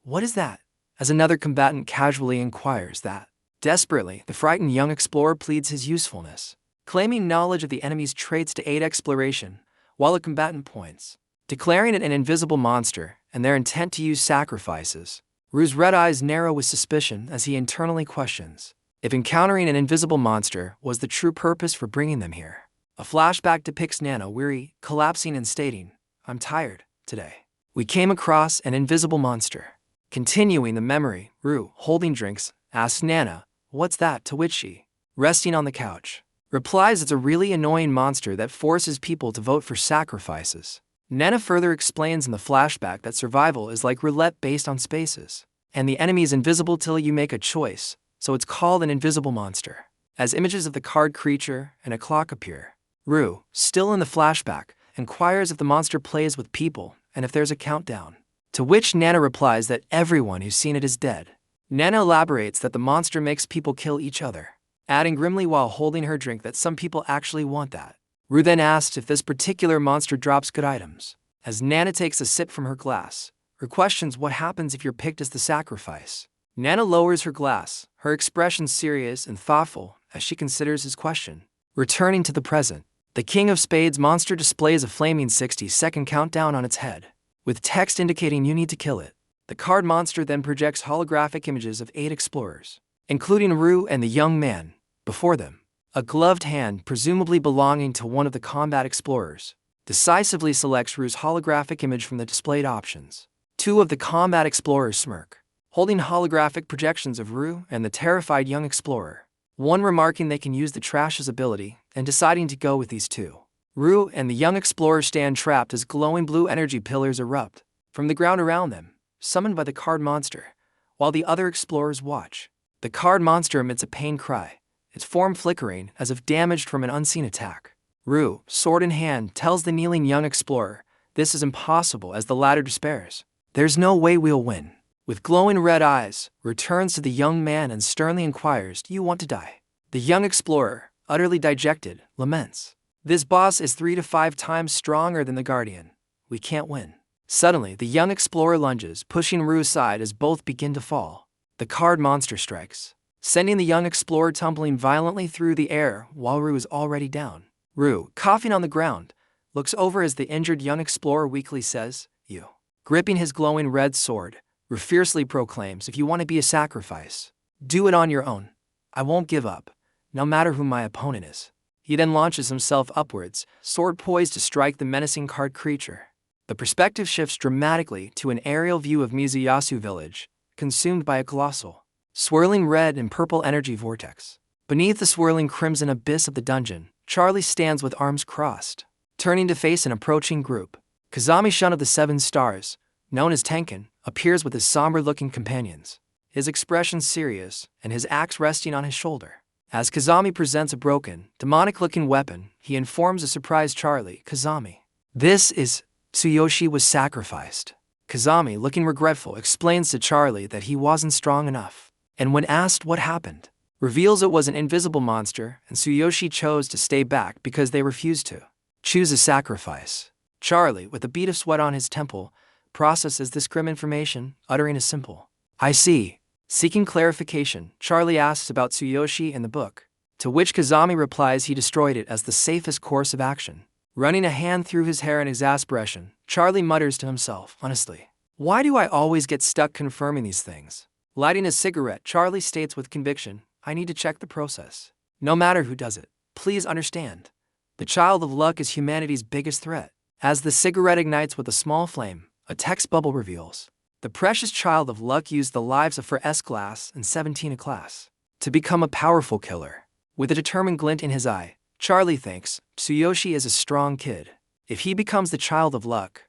What is that?" as another combatant casually inquires that. Desperately, the frightened young explorer pleads his usefulness, claiming knowledge of the enemy's traits to aid exploration, while a combatant points, declaring it an invisible monster and their intent to use sacrifices. Rue's red eyes narrow with suspicion as he internally questions if encountering an invisible monster was the true purpose for bringing them here. A flashback depicts Nana weary, collapsing and stating, "I'm tired, today. We came across an invisible monster." Continuing the memory, Rue, holding drinks, asks Nana, "What's that?" to which she, resting on the couch, replies it's a really annoying monster that forces people to vote for sacrifices. Nana further explains in the flashback that survival is like roulette based on spaces, and the enemy is invisible till you make a choice, so it's called an invisible monster. As images of the card creature and a clock appear, Rue, still in the flashback, inquires if the monster plays with people and if there's a countdown, to which Nana replies that everyone who's seen it is dead. Nana elaborates that the monster makes people kill each other, adding grimly while holding her drink that some people actually want that. Rue then asks if this particular monster drops good items. As Nana takes a sip from her glass, Rue questions what happens if you're picked as the sacrifice. Nana lowers her glass, her expression serious and thoughtful as she considers his question. Returning to the present, the King of Spades monster displays a flaming 60-second countdown on its head, with text indicating you need to kill it. The card monster then projects holographic images of 8 explorers, including Rue and the young man, before them. A gloved hand, presumably belonging to one of the combat explorers, decisively selects Rue's holographic image from the displayed options. 2 of the combat explorers smirk, holding holographic projections of Rue and the terrified young explorer, one remarking they can use the trash's ability and deciding to go with these 2. Rue and the young explorer stand trapped as glowing blue energy pillars erupt from the ground around them, summoned by the card monster, while the other explorers watch. The card monster emits a pain cry, its form flickering as if damaged from an unseen attack. Rue, sword in hand, tells the kneeling young explorer this is impossible as the latter despairs. There's no way we'll win. With glowing red eyes, Rue turns to the young man and sternly inquires, do you want to die? The young explorer, utterly dejected, laments. This boss is 3 to 5 times stronger than the Guardian. We can't win. Suddenly, the young explorer lunges, pushing Rue aside as both begin to fall. The card monster strikes, sending the young explorer tumbling violently through the air while Rue is already down. Rue, coughing on the ground, looks over as the injured young explorer weakly says, you. Gripping his glowing red sword, Rue fiercely proclaims, if you want to be a sacrifice, do it on your own. I won't give up, no matter who my opponent is. He then launches himself upwards, sword poised to strike the menacing card creature. The perspective shifts dramatically to an aerial view of Mizuyasu village, consumed by a colossal, swirling red and purple energy vortex. Beneath the swirling crimson abyss of the dungeon, Charlie stands with arms crossed, turning to face an approaching group. Kazami-shun of the 7 stars, known as Tenkin, appears with his somber-looking companions, his expression serious and his axe resting on his shoulder. As Kazami presents a broken, demonic-looking weapon, he informs a surprised Charlie, Kazami. This is, Tsuyoshi was sacrificed. Kazami, looking regretful, explains to Charlie that he wasn't strong enough, and when asked what happened, reveals it was an invisible monster and Tsuyoshi chose to stay back because they refused to choose a sacrifice. Charlie, with a bead of sweat on his temple, processes this grim information, uttering a simple, I see. Seeking clarification, Charlie asks about Tsuyoshi in the book, to which Kazami replies he destroyed it as the safest course of action. Running a hand through his hair in exasperation, Charlie mutters to himself, honestly, why do I always get stuck confirming these things? Lighting a cigarette, Charlie states with conviction, I need to check the process. No matter who does it, please understand. The child of luck is humanity's biggest threat. As the cigarette ignites with a small flame, a text bubble reveals. The precious child of luck used the lives of 4 S-class and 17 A-class to become a powerful killer. With a determined glint in his eye, Charlie thinks, Tsuyoshi is a strong kid. If he becomes the child of luck,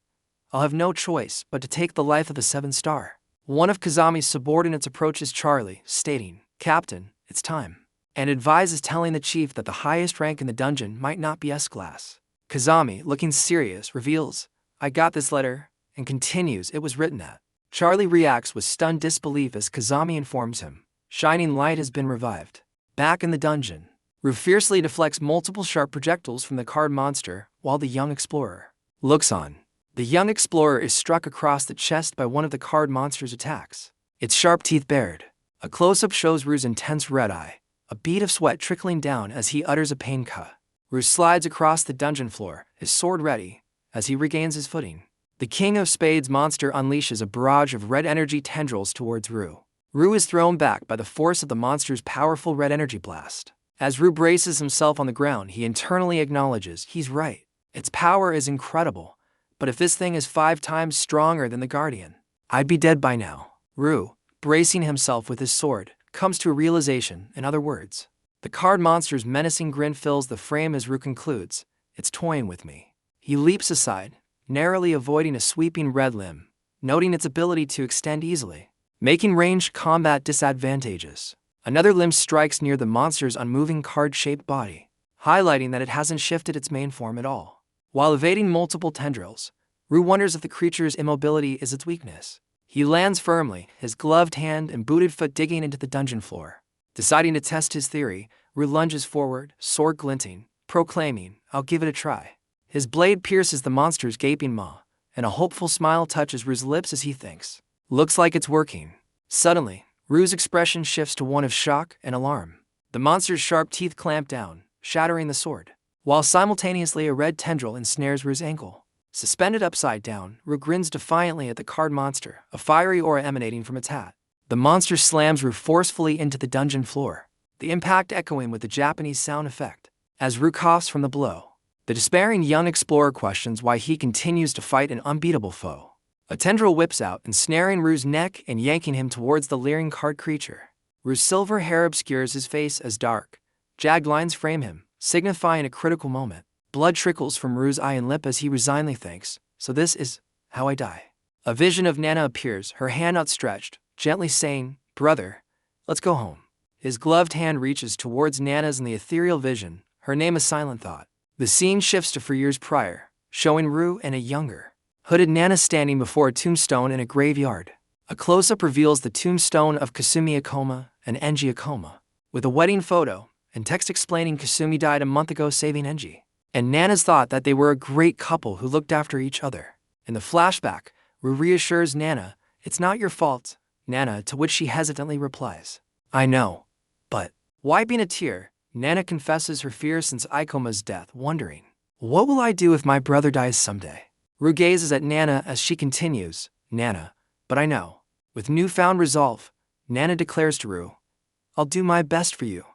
I'll have no choice but to take the life of the 7-star. One of Kazami's subordinates approaches Charlie, stating, Captain, it's time, and advises telling the chief that the highest rank in the dungeon might not be S-class. Kazami, looking serious, reveals, I got this letter, and continues, it was written at. Charlie reacts with stunned disbelief as Kazami informs him, shining light has been revived. Back in the dungeon, Rue fiercely deflects multiple sharp projectiles from the card monster while the young explorer looks on. The young explorer is struck across the chest by one of the card monster's attacks, its sharp teeth bared. A close-up shows Rue's intense red eye, a bead of sweat trickling down as he utters a pain cuh. Rue slides across the dungeon floor, his sword ready, as he regains his footing. The King of Spades monster unleashes a barrage of red energy tendrils towards Rue. Rue is thrown back by the force of the monster's powerful red energy blast. As Rue braces himself on the ground, he internally acknowledges he's right. Its power is incredible, but if this thing is 5 times stronger than the Guardian, I'd be dead by now. Rue, bracing himself with his sword, comes to a realization, in other words. The card monster's menacing grin fills the frame as Rue concludes, it's toying with me. He leaps aside, narrowly avoiding a sweeping red limb, noting its ability to extend easily, making ranged combat disadvantageous. Another limb strikes near the monster's unmoving card-shaped body, highlighting that it hasn't shifted its main form at all. While evading multiple tendrils, Rue wonders if the creature's immobility is its weakness. He lands firmly, his gloved hand and booted foot digging into the dungeon floor. Deciding to test his theory, Ru lunges forward, sword glinting, proclaiming, "I'll give it a try." His blade pierces the monster's gaping maw, and a hopeful smile touches Ru's lips as he thinks, "Looks like it's working." Suddenly, Ru's expression shifts to one of shock and alarm. The monster's sharp teeth clamp down, shattering the sword, while simultaneously a red tendril ensnares Ru's ankle. Suspended upside down, Ru grins defiantly at the card monster, a fiery aura emanating from its hat. The monster slams Ru forcefully into the dungeon floor, the impact echoing with the Japanese sound effect. As Ru coughs from the blow, the despairing young explorer questions why he continues to fight an unbeatable foe. A tendril whips out, ensnaring Ru's neck and yanking him towards the leering card creature. Ru's silver hair obscures his face as dark, jagged lines frame him, signifying a critical moment. Blood trickles from Ru's eye and lip as he resignedly thinks, "So this is how I die." A vision of Nana appears, her hand outstretched, gently saying, "Brother, let's go home." His gloved hand reaches towards Nana's in the ethereal vision, her name a silent thought. The scene shifts to 4 years prior, showing Ru and a younger, hooded Nana standing before a tombstone in a graveyard. A close-up reveals the tombstone of Kasumi Akoma and Enji Akoma, with a wedding photo and text explaining Kasumi died a month ago saving Enji. And Nana's thought that they were a great couple who looked after each other. In the flashback, Ru reassures Nana, "It's not your fault, Nana," to which she hesitantly replies, "I know, but..." Wiping a tear, Nana confesses her fears since Ikoma's death, wondering, "What will I do if my brother dies someday?" Ru gazes at Nana as she continues, "Nana, but I know." With newfound resolve, Nana declares to Ru, "I'll do my best for you.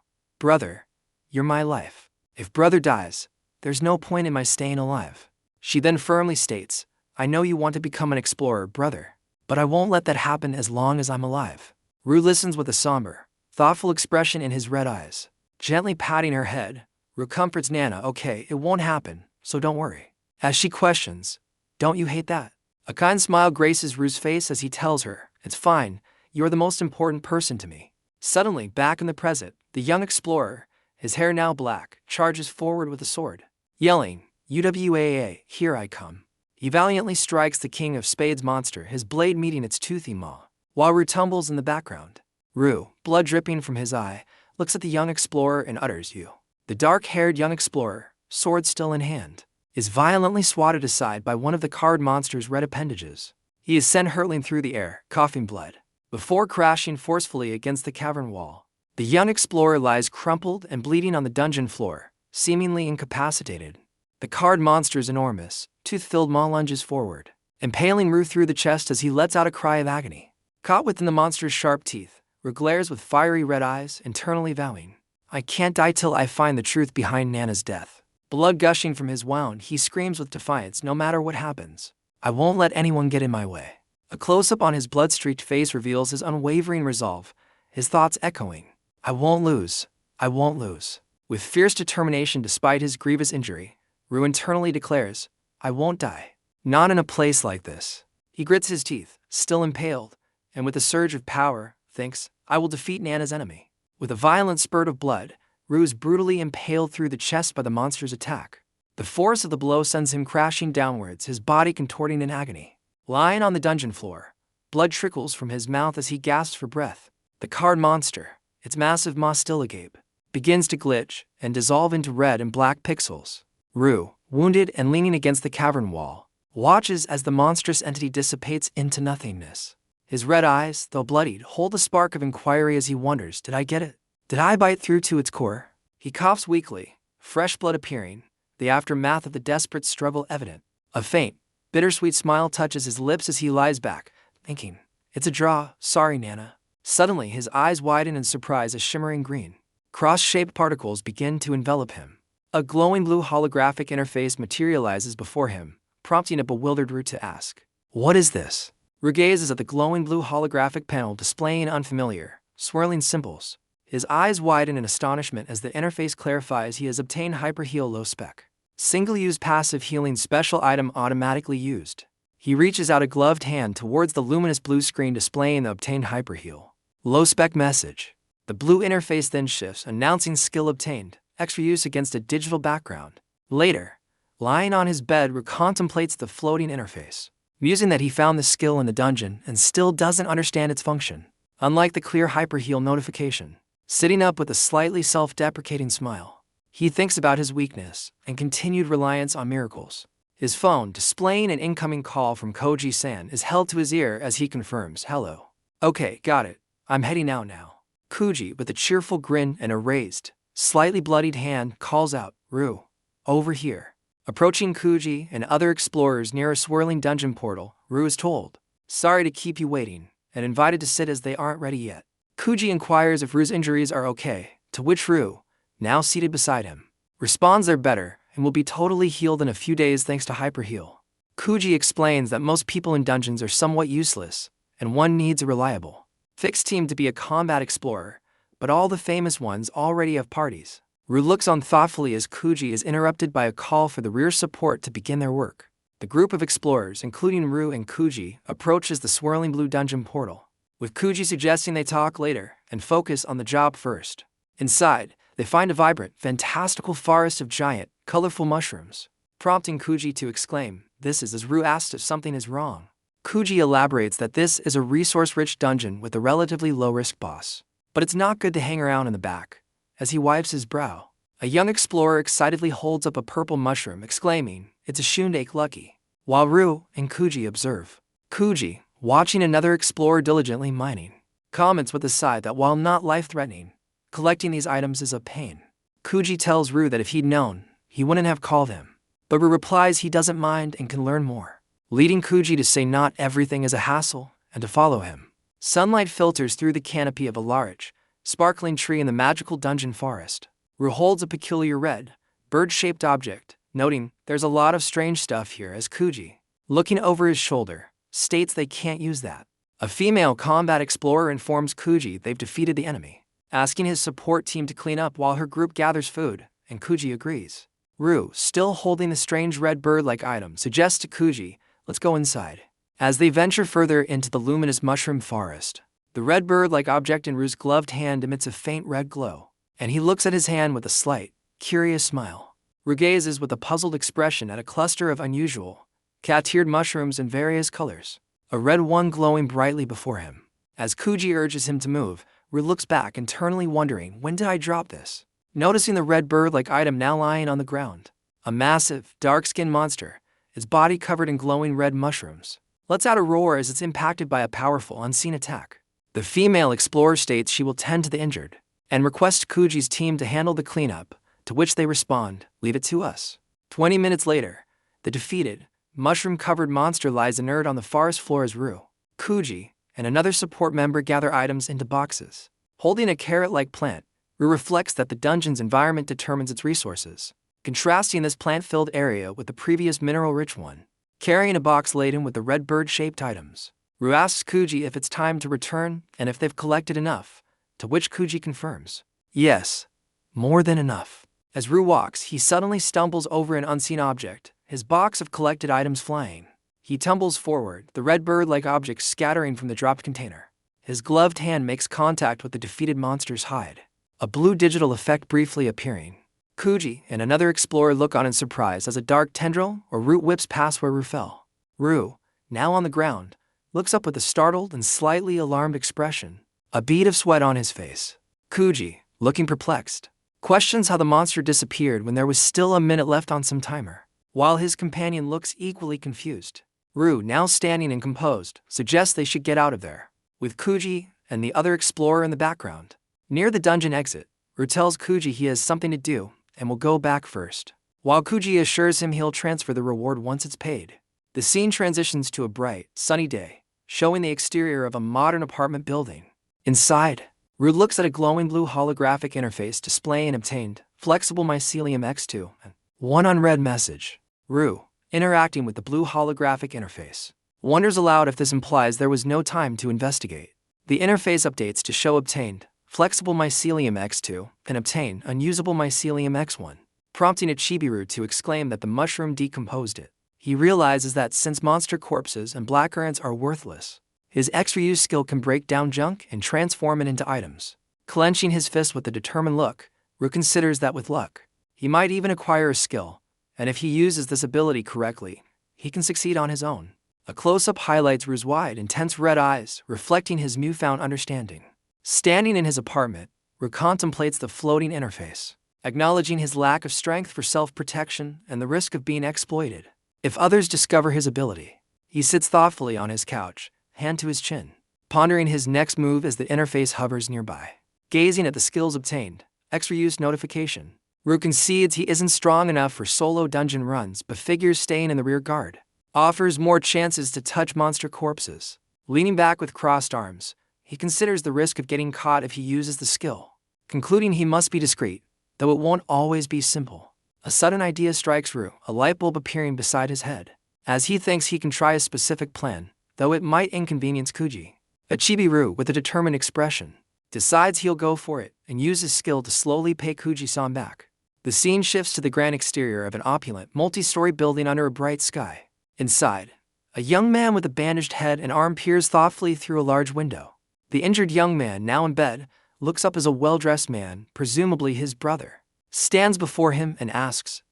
Brother, you're my life. If brother dies, there's no point in my staying alive." She then firmly states, "I know you want to become an explorer, brother, but I won't let that happen as long as I'm alive." Ru listens with a somber, thoughtful expression in his red eyes. Gently patting her head, Ru comforts Nana, "Okay, it won't happen, so don't worry." As she questions, "Don't you hate that?" A kind smile graces Ru's face as he tells her, "It's fine, you're the most important person to me." Suddenly, back in the present, the young explorer, his hair now black, charges forward with a sword. Yelling, "UWAA, here I come." He valiantly strikes the king of spades monster, his blade meeting its toothy maw, while Ru tumbles in the background. Ru, blood dripping from his eye, looks at the young explorer and utters, "You." The dark-haired young explorer, sword still in hand, is violently swatted aside by one of the card monster's red appendages. He is sent hurtling through the air, coughing blood, before crashing forcefully against the cavern wall. The young explorer lies crumpled and bleeding on the dungeon floor, seemingly incapacitated. The card monster's enormous, tooth-filled maw lunges forward, impaling Ru through the chest as he lets out a cry of agony. Caught within the monster's sharp teeth, Ru glares with fiery red eyes, internally vowing, "I can't die till I find the truth behind Nana's death." Blood gushing from his wound, he screams with defiance, "No matter what happens, I won't let anyone get in my way." A close-up on his blood-streaked face reveals his unwavering resolve, his thoughts echoing, "I won't lose, I won't lose." With fierce determination despite his grievous injury, Ru internally declares, "I won't die. Not in a place like this." He grits his teeth, still impaled, and with a surge of power, thinks, "I will defeat Nana's enemy." With a violent spurt of blood, Ru is brutally impaled through the chest by the monster's attack. The force of the blow sends him crashing downwards, his body contorting in agony. Lying on the dungeon floor, blood trickles from his mouth as he gasps for breath. The card monster, its massive maw still agape, begins to glitch and dissolve into red and black pixels. Ru, wounded and leaning against the cavern wall, watches as the monstrous entity dissipates into nothingness. His red eyes, though bloodied, hold a spark of inquiry as he wonders, "Did I get it? Did I bite through to its core?" He coughs weakly, fresh blood appearing, the aftermath of the desperate struggle evident. A faint, bittersweet smile touches his lips as he lies back, thinking, "It's a draw, sorry Nana." Suddenly his eyes widen in surprise as shimmering green, cross-shaped particles begin to envelop him. A glowing blue holographic interface materializes before him, prompting a bewildered Ru to ask, "What is this?" Ru gazes at the glowing blue holographic panel displaying unfamiliar, swirling symbols. His eyes widen in astonishment as the interface clarifies he has obtained Hyperheal Low Spec. Single-use passive healing special item automatically used. He reaches out a gloved hand towards the luminous blue screen displaying the obtained Hyperheal Low Spec message. The blue interface then shifts, announcing skill obtained, extra use against a digital background. Later, lying on his bed, Ru contemplates the floating interface, musing that he found the skill in the dungeon and still doesn't understand its function. Unlike the clear Hyperheal notification, sitting up with a slightly self-deprecating smile. He thinks about his weakness and continued reliance on miracles. His phone, displaying an incoming call from Koji-san, is held to his ear as he confirms, "Hello. Okay, got it. I'm heading out now." Koji, with a cheerful grin and a raised, slightly bloodied hand, calls out, "Ru, over here." Approaching Koji and other explorers near a swirling dungeon portal, Ru is told, "Sorry to keep you waiting," and invited to sit as they aren't ready yet. Koji inquires if Ru's injuries are okay, to which Ru, now seated beside him, responds they're better and will be totally healed in a few days thanks to Hyperheal. Koji explains that most people in dungeons are somewhat useless, and one needs a reliable, fixed team to be a combat explorer, but all the famous ones already have parties. Ru looks on thoughtfully as Koji is interrupted by a call for the rear support to begin their work. The group of explorers, including Ru and Koji, approaches the swirling blue dungeon portal, with Koji suggesting they talk later and focus on the job first. Inside, they find a vibrant, fantastical forest of giant, colorful mushrooms, prompting Koji to exclaim, "This is," as Ru asks if something is wrong. Koji elaborates that this is a resource-rich dungeon with a relatively low-risk boss, but it's not good to hang around in the back. As he wipes his brow, a young explorer excitedly holds up a purple mushroom, exclaiming, "It's a shundake lucky," while Ru and Koji observe. Koji, watching another explorer diligently mining, comments with a sigh that while not life-threatening, collecting these items is a pain. Koji tells Ru that if he'd known, he wouldn't have called him, but Ru replies he doesn't mind and can learn more, leading Koji to say not everything is a hassle and to follow him. Sunlight filters through the canopy of a large, sparkling tree in the magical dungeon forest. Ru holds a peculiar red, bird-shaped object, noting there's a lot of strange stuff here as Koji, looking over his shoulder, states they can't use that. A female combat explorer informs Koji they've defeated the enemy, asking his support team to clean up while her group gathers food, and Koji agrees. Ru, still holding the strange red bird-like item, suggests to Koji, "Let's go inside." As they venture further into the luminous mushroom forest, the red bird-like object in Ru's gloved hand emits a faint red glow, and he looks at his hand with a slight, curious smile. Ru gazes with a puzzled expression at a cluster of unusual, cat-eared mushrooms in various colors, a red one glowing brightly before him. As Koji urges him to move, Ru looks back, internally wondering, when did I drop this? Noticing the red bird-like item now lying on the ground, a massive, dark-skinned monster, its body covered in glowing red mushrooms, lets out a roar as it's impacted by a powerful, unseen attack. The female explorer states she will tend to the injured, and requests Kuji's team to handle the cleanup, to which they respond, "Leave it to us." 20 minutes later, the defeated, mushroom-covered monster lies inert on the forest floor as Ru, Koji, and another support member gather items into boxes. Holding a carrot-like plant, Ru reflects that the dungeon's environment determines its resources, contrasting this plant-filled area with the previous mineral-rich one. Carrying a box laden with the red bird-shaped items, Ru asks Koji if it's time to return and if they've collected enough, to which Koji confirms, "Yes, more than enough." As Ru walks, he suddenly stumbles over an unseen object, his box of collected items flying. He tumbles forward, the red bird-like object scattering from the dropped container. His gloved hand makes contact with the defeated monster's hide, a blue digital effect briefly appearing. Koji and another explorer look on in surprise as a dark tendril or root whips past where Ru fell. Ru, now on the ground, looks up with a startled and slightly alarmed expression, a bead of sweat on his face. Koji, looking perplexed, questions how the monster disappeared when there was still a minute left on some timer, while his companion looks equally confused. Ru, now standing and composed, suggests they should get out of there, with Koji and the other explorer in the background. Near the dungeon exit, Ru tells Koji he has something to do and will go back first, while Koji assures him he'll transfer the reward once it's paid. The scene transitions to a bright, sunny day, showing the exterior of a modern apartment building. Inside, Ru looks at a glowing blue holographic interface displaying obtained flexible mycelium X2 and one unread message. Ru, interacting with the blue holographic interface, wonders aloud if this implies there was no time to investigate. The interface updates to show obtained flexible mycelium X2 and obtain unusable mycelium X1, prompting a Chibiru to exclaim that the mushroom decomposed it. He realizes that since monster corpses and black urns are worthless, his X-reuse skill can break down junk and transform it into items. Clenching his fist with a determined look, Ru considers that with luck, he might even acquire a skill, and if he uses this ability correctly, he can succeed on his own. A close-up highlights Ru's wide, intense red eyes, reflecting his newfound understanding. Standing in his apartment, Ru contemplates the floating interface, acknowledging his lack of strength for self-protection and the risk of being exploited. If others discover his ability, he sits thoughtfully on his couch, hand to his chin, pondering his next move as the interface hovers nearby. Gazing at the skills obtained, extra use notification, Ru concedes he isn't strong enough for solo dungeon runs but figures staying in the rear guard offers more chances to touch monster corpses. Leaning back with crossed arms, he considers the risk of getting caught if he uses the skill, concluding he must be discreet, though it won't always be simple. A sudden idea strikes Ru, a light bulb appearing beside his head, as he thinks he can try a specific plan, though it might inconvenience Kuji. A chibi Ru, with a determined expression, decides he'll go for it and use his skill to slowly pay Kuji-san back. The scene shifts to the grand exterior of an opulent, multi-story building under a bright sky. Inside, a young man with a bandaged head and arm peers thoughtfully through a large window. The injured young man, now in bed, looks up as a well-dressed man, presumably his brother, stands before him and asks,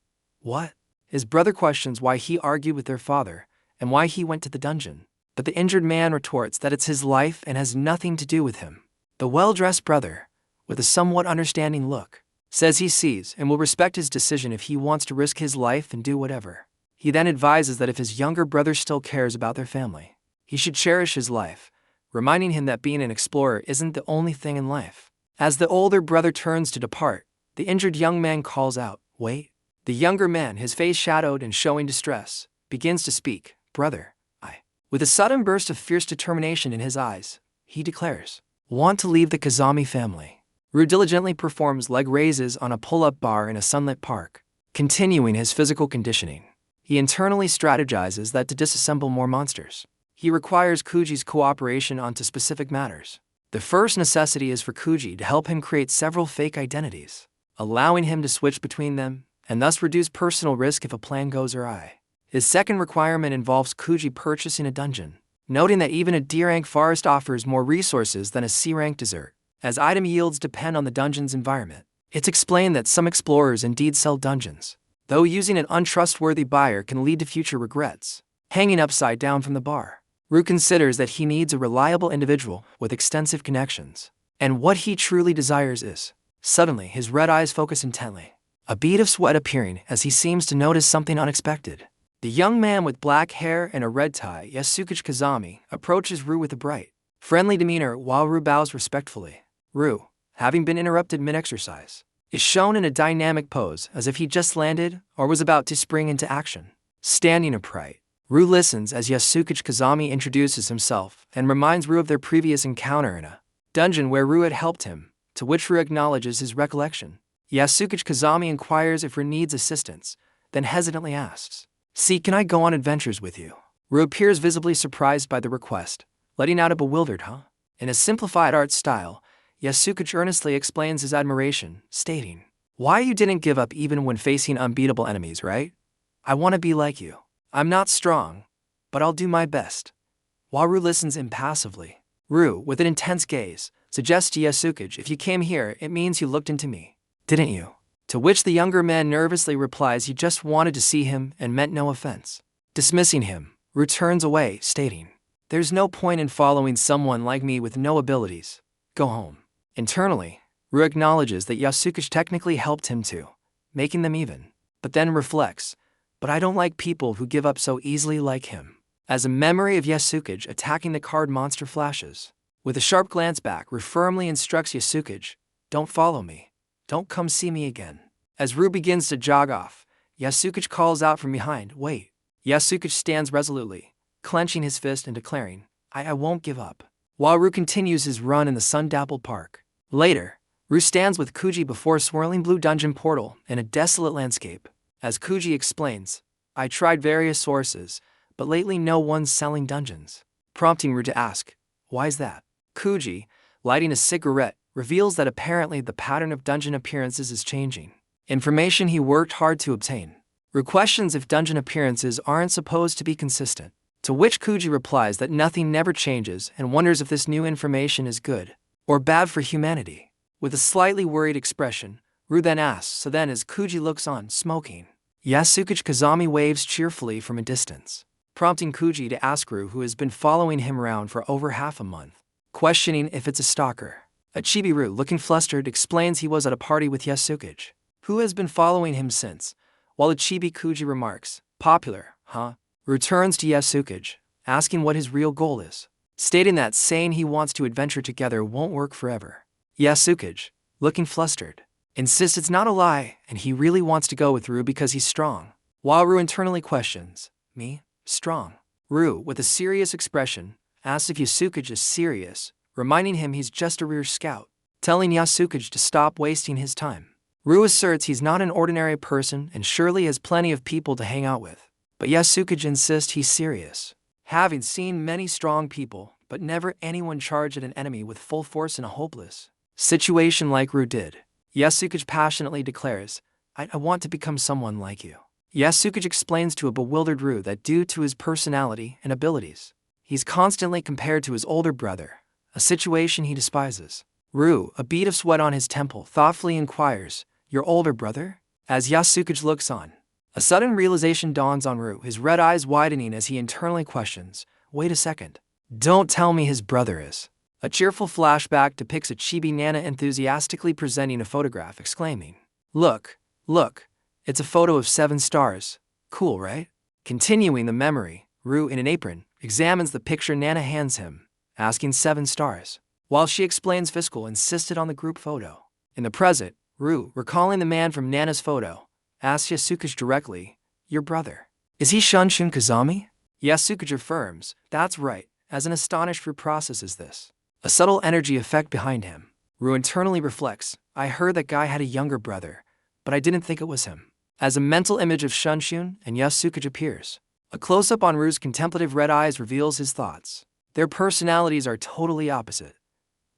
"What?" His brother questions why he argued with their father and why he went to the dungeon, but the injured man retorts that it's his life and has nothing to do with him. The well-dressed brother, with a somewhat understanding look, says he sees and will respect his decision if he wants to risk his life and do whatever. He then advises that if his younger brother still cares about their family, he should cherish his life, reminding him that being an explorer isn't the only thing in life. As the older brother turns to depart, the injured young man calls out, "Wait." The younger man, his face shadowed and showing distress, begins to speak, "Brother, I." With a sudden burst of fierce determination in his eyes, he declares, "Want to leave the Kazami family." Ru diligently performs leg raises on a pull-up bar in a sunlit park, continuing his physical conditioning. He internally strategizes that to disassemble more monsters, he requires Kuji's cooperation onto specific matters. The first necessity is for Kuji to help him create several fake identities, allowing him to switch between them and thus reduce personal risk if a plan goes awry. His second requirement involves Kuji purchasing a dungeon, noting that even a D-rank forest offers more resources than a C-rank desert, as item yields depend on the dungeon's environment. It's explained that some explorers indeed sell dungeons, though using an untrustworthy buyer can lead to future regrets. Hanging upside down from the bar, Ru considers that he needs a reliable individual with extensive connections, and what he truly desires is. Suddenly, his red eyes focus intently, a bead of sweat appearing as he seems to notice something unexpected. The young man with black hair and a red tie, Yasuke Kazami, approaches Ru with a bright, friendly demeanor while Ru bows respectfully. Ru, having been interrupted mid-exercise, is shown in a dynamic pose as if he just landed or was about to spring into action. Standing upright, Ru listens as Yasuke Kazami introduces himself and reminds Ru of their previous encounter in a dungeon where Ru had helped him, to which Ru acknowledges his recollection. Yasuke Kazami inquires if Ru needs assistance, then hesitantly asks, "See, can I go on adventures with you?" Ru appears visibly surprised by the request, letting out a bewildered "huh?" In a simplified art style. Yasuke earnestly explains his admiration, stating, "Why you didn't give up even when facing unbeatable enemies, right? I want to be like you. I'm not strong, but I'll do my best." While Ru listens impassively, Ru, with an intense gaze, suggests to Yasuke, "If you came here, it means you looked into me, didn't you?" To which the younger man nervously replies he just wanted to see him and meant no offense. Dismissing him, Ru turns away, stating, "There's no point in following someone like me with no abilities. Go home." Internally, Ru acknowledges that Yasuke technically helped him too, making them even, but then reflects, "But I don't like people who give up so easily like him." As a memory of Yasuke attacking the card monster flashes, with a sharp glance back, Ru firmly instructs Yasuke, "Don't follow me. Don't come see me again." As Ru begins to jog off, Yasuke calls out from behind, "Wait." Yasuke stands resolutely, clenching his fist and declaring, I won't give up," while Ru continues his run in the sun-dappled park. Later, Ru stands with Kuji before a swirling blue dungeon portal in a desolate landscape. As Kuji explains, "I tried various sources, but lately no one's selling dungeons," prompting Ru to ask, "Why's that?" Kuji, lighting a cigarette, reveals that apparently the pattern of dungeon appearances is changing, information he worked hard to obtain. Ru questions if dungeon appearances aren't supposed to be consistent, to which Kuji replies that nothing never changes and wonders if this new information is good or bad for humanity. With a slightly worried expression, Ru then asks, "So then as Kuji looks on, smoking?" Yasuke Kazami waves cheerfully from a distance, prompting Kuji to ask Ru, who has been following him around for over half a month, questioning if it's a stalker. Chibi-Ru, looking flustered, explains he was at a party with Yasukage, who has been following him since, while Chibi-Kuji remarks, "Popular, huh?" Ru turns to Yasukage, asking what his real goal is, stating that saying he wants to adventure together won't work forever. Yasukage, looking flustered, insists it's not a lie and he really wants to go with Ru because he's strong, while Ru internally questions, "Me? Strong?" Ru, with a serious expression, asks if Yasukage is serious, reminding him he's just a rear scout, telling Yasukage to stop wasting his time. Ru asserts he's not an ordinary person and surely has plenty of people to hang out with, but Yasukage insists he's serious, having seen many strong people, but never anyone charge at an enemy with full force in a hopeless situation like Ru did. Yasukage passionately declares, I want to become someone like you." Yasukage explains to a bewildered Ru that due to his personality and abilities, he's constantly compared to his older brother, a situation he despises. Ru, a bead of sweat on his temple, thoughtfully inquires, "Your older brother?" As Yasukage looks on, a sudden realization dawns on Ru, his red eyes widening as he internally questions, "Wait a second. Don't tell me his brother is." A cheerful flashback depicts a chibi Nana enthusiastically presenting a photograph, exclaiming, Look, it's a photo of 7 stars. Cool, right?" Continuing the memory, Ru, in an apron, examines the picture Nana hands him, asking 7 stars, while she explains Fiscal insisted on the group photo. In the present, Ru, recalling the man from Nana's photo, asks Yasukage directly, "Your brother, is he Shunshin Kazami?" Yasukage affirms, "That's right," as an astonished Ru processes this. A subtle energy effect behind him. Ru internally reflects, "I heard that guy had a younger brother, but I didn't think it was him." As a mental image of Shunshin and Yasukage appears, a close-up on Ru's contemplative red eyes reveals his thoughts. Their personalities are totally opposite.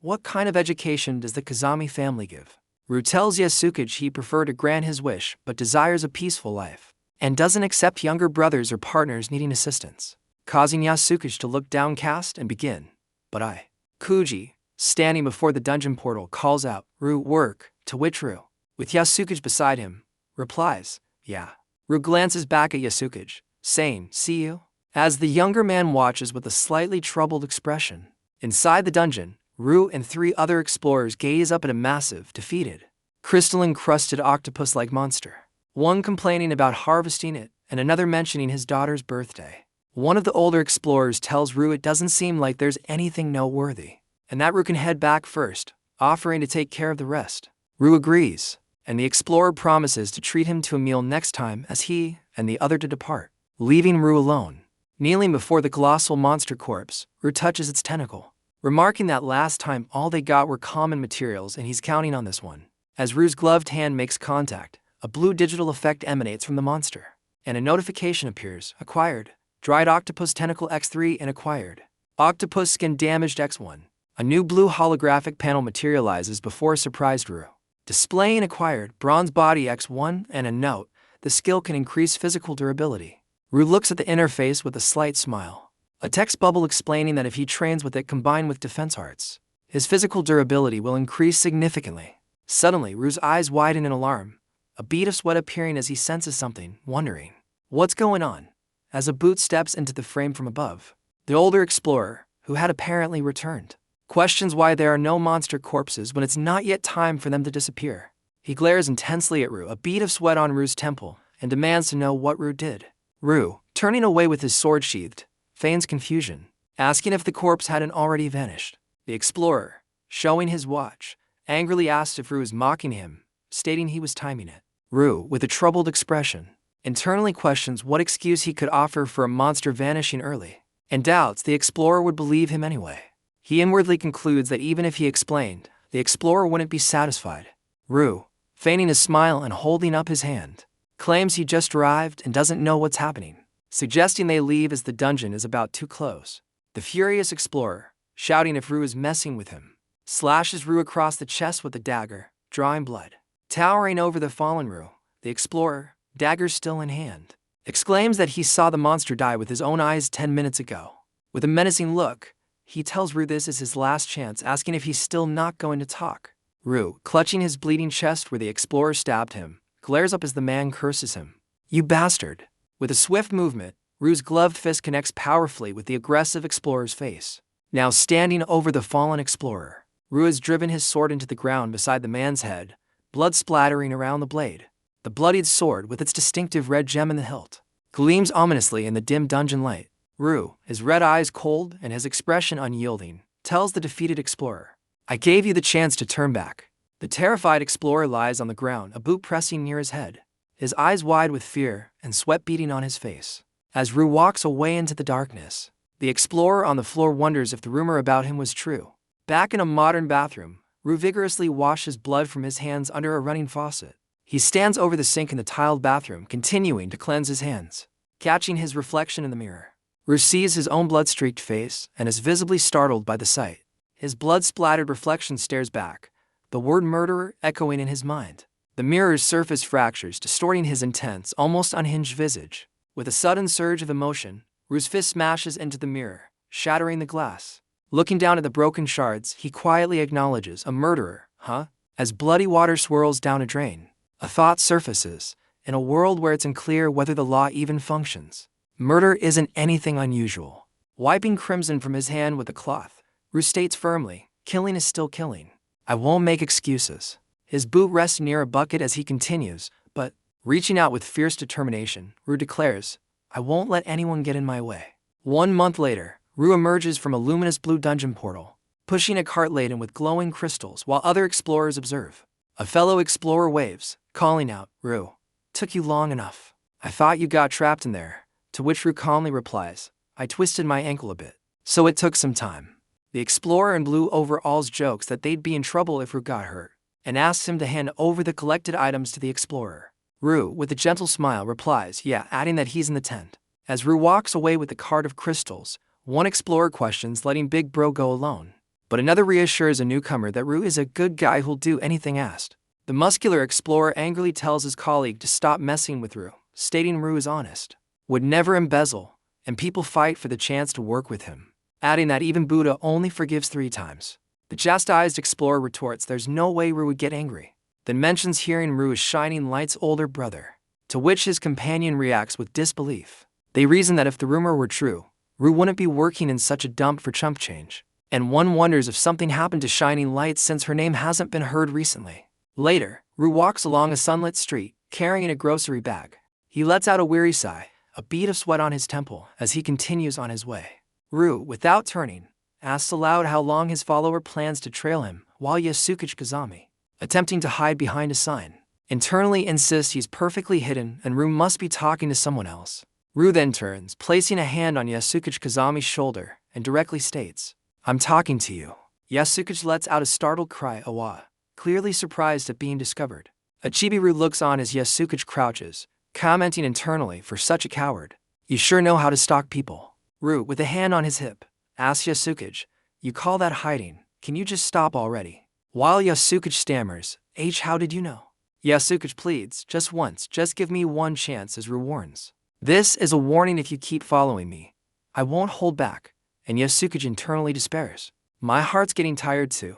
What kind of education does the Kazami family give? Ru tells Yasukage he preferred to grant his wish but desires a peaceful life, and doesn't accept younger brothers or partners needing assistance, causing Yasukage to look downcast and begin, "But Kuji, standing before the dungeon portal, calls out, "Ru, work," to which Ru, with Yasukage beside him, replies, "Yeah." Ru glances back at Yasukage, saying, "See you?" as the younger man watches with a slightly troubled expression. Inside the dungeon, Ru and 3 other explorers gaze up at a massive, defeated, crystalline-crusted octopus-like monster, one complaining about harvesting it and another mentioning his daughter's birthday. One of the older explorers tells Ru it doesn't seem like there's anything noteworthy, and that Ru can head back first, offering to take care of the rest. Ru agrees, and the explorer promises to treat him to a meal next time as he and the other to depart, leaving Ru alone. Kneeling before the colossal monster corpse, Ru touches its tentacle, remarking that last time all they got were common materials and he's counting on this one. As Ru's gloved hand makes contact, a blue digital effect emanates from the monster, and a notification appears, "Acquired. Dried octopus tentacle X3 and acquired. Octopus skin damaged X1. A new blue holographic panel materializes before surprised Ru, displaying acquired bronze body X1 and a note, "The skill can increase physical durability." Ru looks at the interface with a slight smile. A text bubble explaining that if he trains with it combined with defense arts, his physical durability will increase significantly. Suddenly, Ru's eyes widen in alarm, a bead of sweat appearing as he senses something, wondering, "What's going on?" As a boot steps into the frame from above, the older explorer, who had apparently returned, questions why there are no monster corpses when it's not yet time for them to disappear. He glares intensely at Ru, a bead of sweat on Ru's temple, and demands to know what Ru did. Ru, turning away with his sword sheathed, feigns confusion, asking if the corpse hadn't already vanished. The explorer, showing his watch, angrily asks if Ru is mocking him, stating he was timing it. Ru, with a troubled expression, internally questions what excuse he could offer for a monster vanishing early, and doubts the explorer would believe him anyway. He inwardly concludes that even if he explained, the explorer wouldn't be satisfied. Ru, feigning a smile and holding up his hand, claims he just arrived and doesn't know what's happening, suggesting they leave as the dungeon is about to close. The furious explorer, shouting if Ru is messing with him, slashes Ru across the chest with a dagger, drawing blood. Towering over the fallen Ru, the explorer, dagger still in hand, exclaims that he saw the monster die with his own eyes 10 minutes ago. With a menacing look, he tells Ru this is his last chance, asking if he's still not going to talk. Ru, clutching his bleeding chest where the explorer stabbed him, glares up as the man curses him. "You bastard!" With a swift movement, Ru's gloved fist connects powerfully with the aggressive explorer's face, now standing over the fallen explorer. Ru has driven his sword into the ground beside the man's head, blood splattering around the blade. The bloodied sword, with its distinctive red gem in the hilt, gleams ominously in the dim dungeon light. Ru, his red eyes cold and his expression unyielding, tells the defeated explorer, "I gave you the chance to turn back." The terrified explorer lies on the ground, a boot pressing near his head, his eyes wide with fear and sweat beading on his face. As Ru walks away into the darkness, the explorer on the floor wonders if the rumor about him was true. Back in a modern bathroom, Ru vigorously washes blood from his hands under a running faucet. He stands over the sink in the tiled bathroom, continuing to cleanse his hands. Catching his reflection in the mirror, Ru sees his own blood-streaked face and is visibly startled by the sight. His blood-splattered reflection stares back, the word murderer echoing in his mind. The mirror's surface fractures, distorting his intense, almost unhinged visage. With a sudden surge of emotion, Ru's fist smashes into the mirror, shattering the glass. Looking down at the broken shards, he quietly acknowledges, "A murderer, huh?" As bloody water swirls down a drain, a thought surfaces. In a world where it's unclear whether the law even functions, murder isn't anything unusual. Wiping crimson from his hand with a cloth, Ru states firmly, "Killing is still killing. I won't make excuses." His boot rests near a bucket as he continues, but, reaching out with fierce determination, Ru declares, "I won't let anyone get in my way." 1 month later, Ru emerges from a luminous blue dungeon portal, pushing a cart laden with glowing crystals while other explorers observe. A fellow explorer waves, calling out, "Ru, took you long enough. I thought you got trapped in there." To which Ru calmly replies, "I twisted my ankle a bit, so it took some time." The explorer in blue overalls jokes that they'd be in trouble if Ru got hurt, and asks him to hand over the collected items to the explorer. Ru, with a gentle smile, replies, "Yeah," adding that he's in the tent. As Ru walks away with the cart of crystals, one explorer questions letting Big Bro go alone, but another reassures a newcomer that Ru is a good guy who'll do anything asked. The muscular explorer angrily tells his colleague to stop messing with Ru, stating Ru is honest, would never embezzle, and people fight for the chance to work with him, adding that even Buddha only forgives 3 times. The chastised explorer retorts there's no way Ru would get angry, then mentions hearing Ru is Shining Light's older brother, to which his companion reacts with disbelief. They reason that if the rumor were true, Ru wouldn't be working in such a dump for chump change, and one wonders if something happened to Shining Light since her name hasn't been heard recently. Later, Ru walks along a sunlit street, carrying a grocery bag. He lets out a weary sigh, a bead of sweat on his temple, as he continues on his way. Ru, without turning, asks aloud how long his follower plans to trail him, while Yasukage Kazami, attempting to hide behind a sign, internally insists he's perfectly hidden and Ru must be talking to someone else. Ru then turns, placing a hand on Yasukage Kazami's shoulder, and directly states, "I'm talking to you." Yasukage lets out a startled cry, "Awa," clearly surprised at being discovered. Achibiru looks on as Yasukage crouches, commenting internally, "For such a coward, you sure know how to stalk people." Ru, with a hand on his hip, asks Yasukage, "You call that hiding? Can you just stop already?" While Yasukage stammers, "How did you know?" Yasukage pleads, "Just once, just give me one chance," as Ru warns. "This is a warning if you keep following me. I won't hold back," and Yasukage internally despairs. "My heart's getting tired too.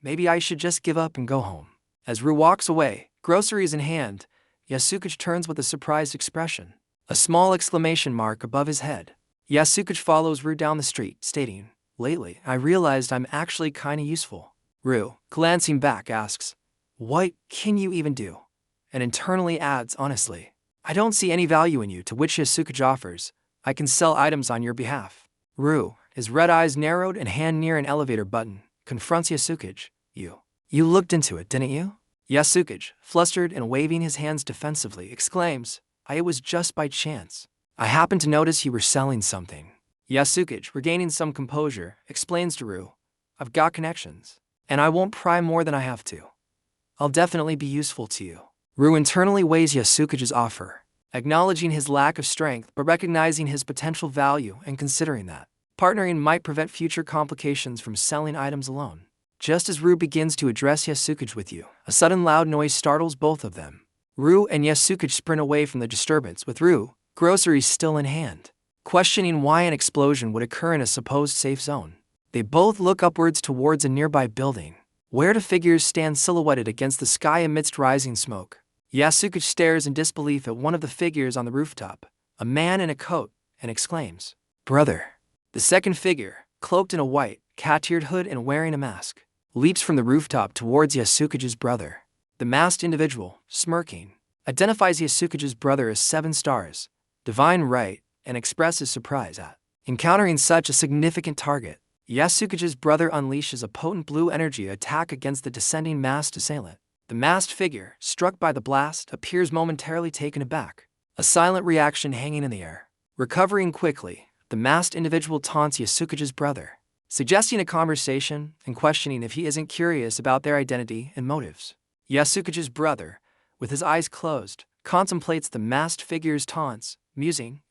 Maybe I should just give up and go home." As Ru walks away, groceries in hand, Yasukage turns with a surprised expression, a small exclamation mark above his head. Yasukage follows Ru down the street, stating, "Lately, I realized I'm actually kinda useful." Ru, glancing back, asks, "What can you even do?" And internally adds, honestly, "I don't see any value in you," to which Yasukage offers, "I can sell items on your behalf." Ru, his red eyes narrowed and hand near an elevator button, confronts Yasukage, You looked into it, didn't you?" Yasukage, flustered and waving his hands defensively, exclaims, It was just by chance. I happened to notice you were selling something." Yasukage, regaining some composure, explains to Ru, "I've got connections, and I won't pry more than I have to. I'll definitely be useful to you." Ru internally weighs Yasukage's offer, acknowledging his lack of strength but recognizing his potential value and considering that partnering might prevent future complications from selling items alone. Just as Ru begins to address Yasukage with "you," a sudden loud noise startles both of them. Ru and Yasukage sprint away from the disturbance, with Ru, groceries still in hand, questioning why an explosion would occur in a supposed safe zone. They both look upwards towards a nearby building, where 2 figures stand silhouetted against the sky amidst rising smoke. Yasukage stares in disbelief at one of the figures on the rooftop, a man in a coat, and exclaims, "Brother." The second figure, cloaked in a white, cat-eared hood and wearing a mask, leaps from the rooftop towards Yasukage's brother. The masked individual, smirking, identifies Yasukage's brother as 7 stars, divine right, and expresses surprise at encountering such a significant target. Yasukage's brother unleashes a potent blue energy attack against the descending masked assailant. The masked figure, struck by the blast, appears momentarily taken aback, a silent reaction hanging in the air. Recovering quickly, the masked individual taunts Yasukage's brother, suggesting a conversation and questioning if he isn't curious about their identity and motives. Yasukage's brother, with his eyes closed, contemplates the masked figure's taunts, musing,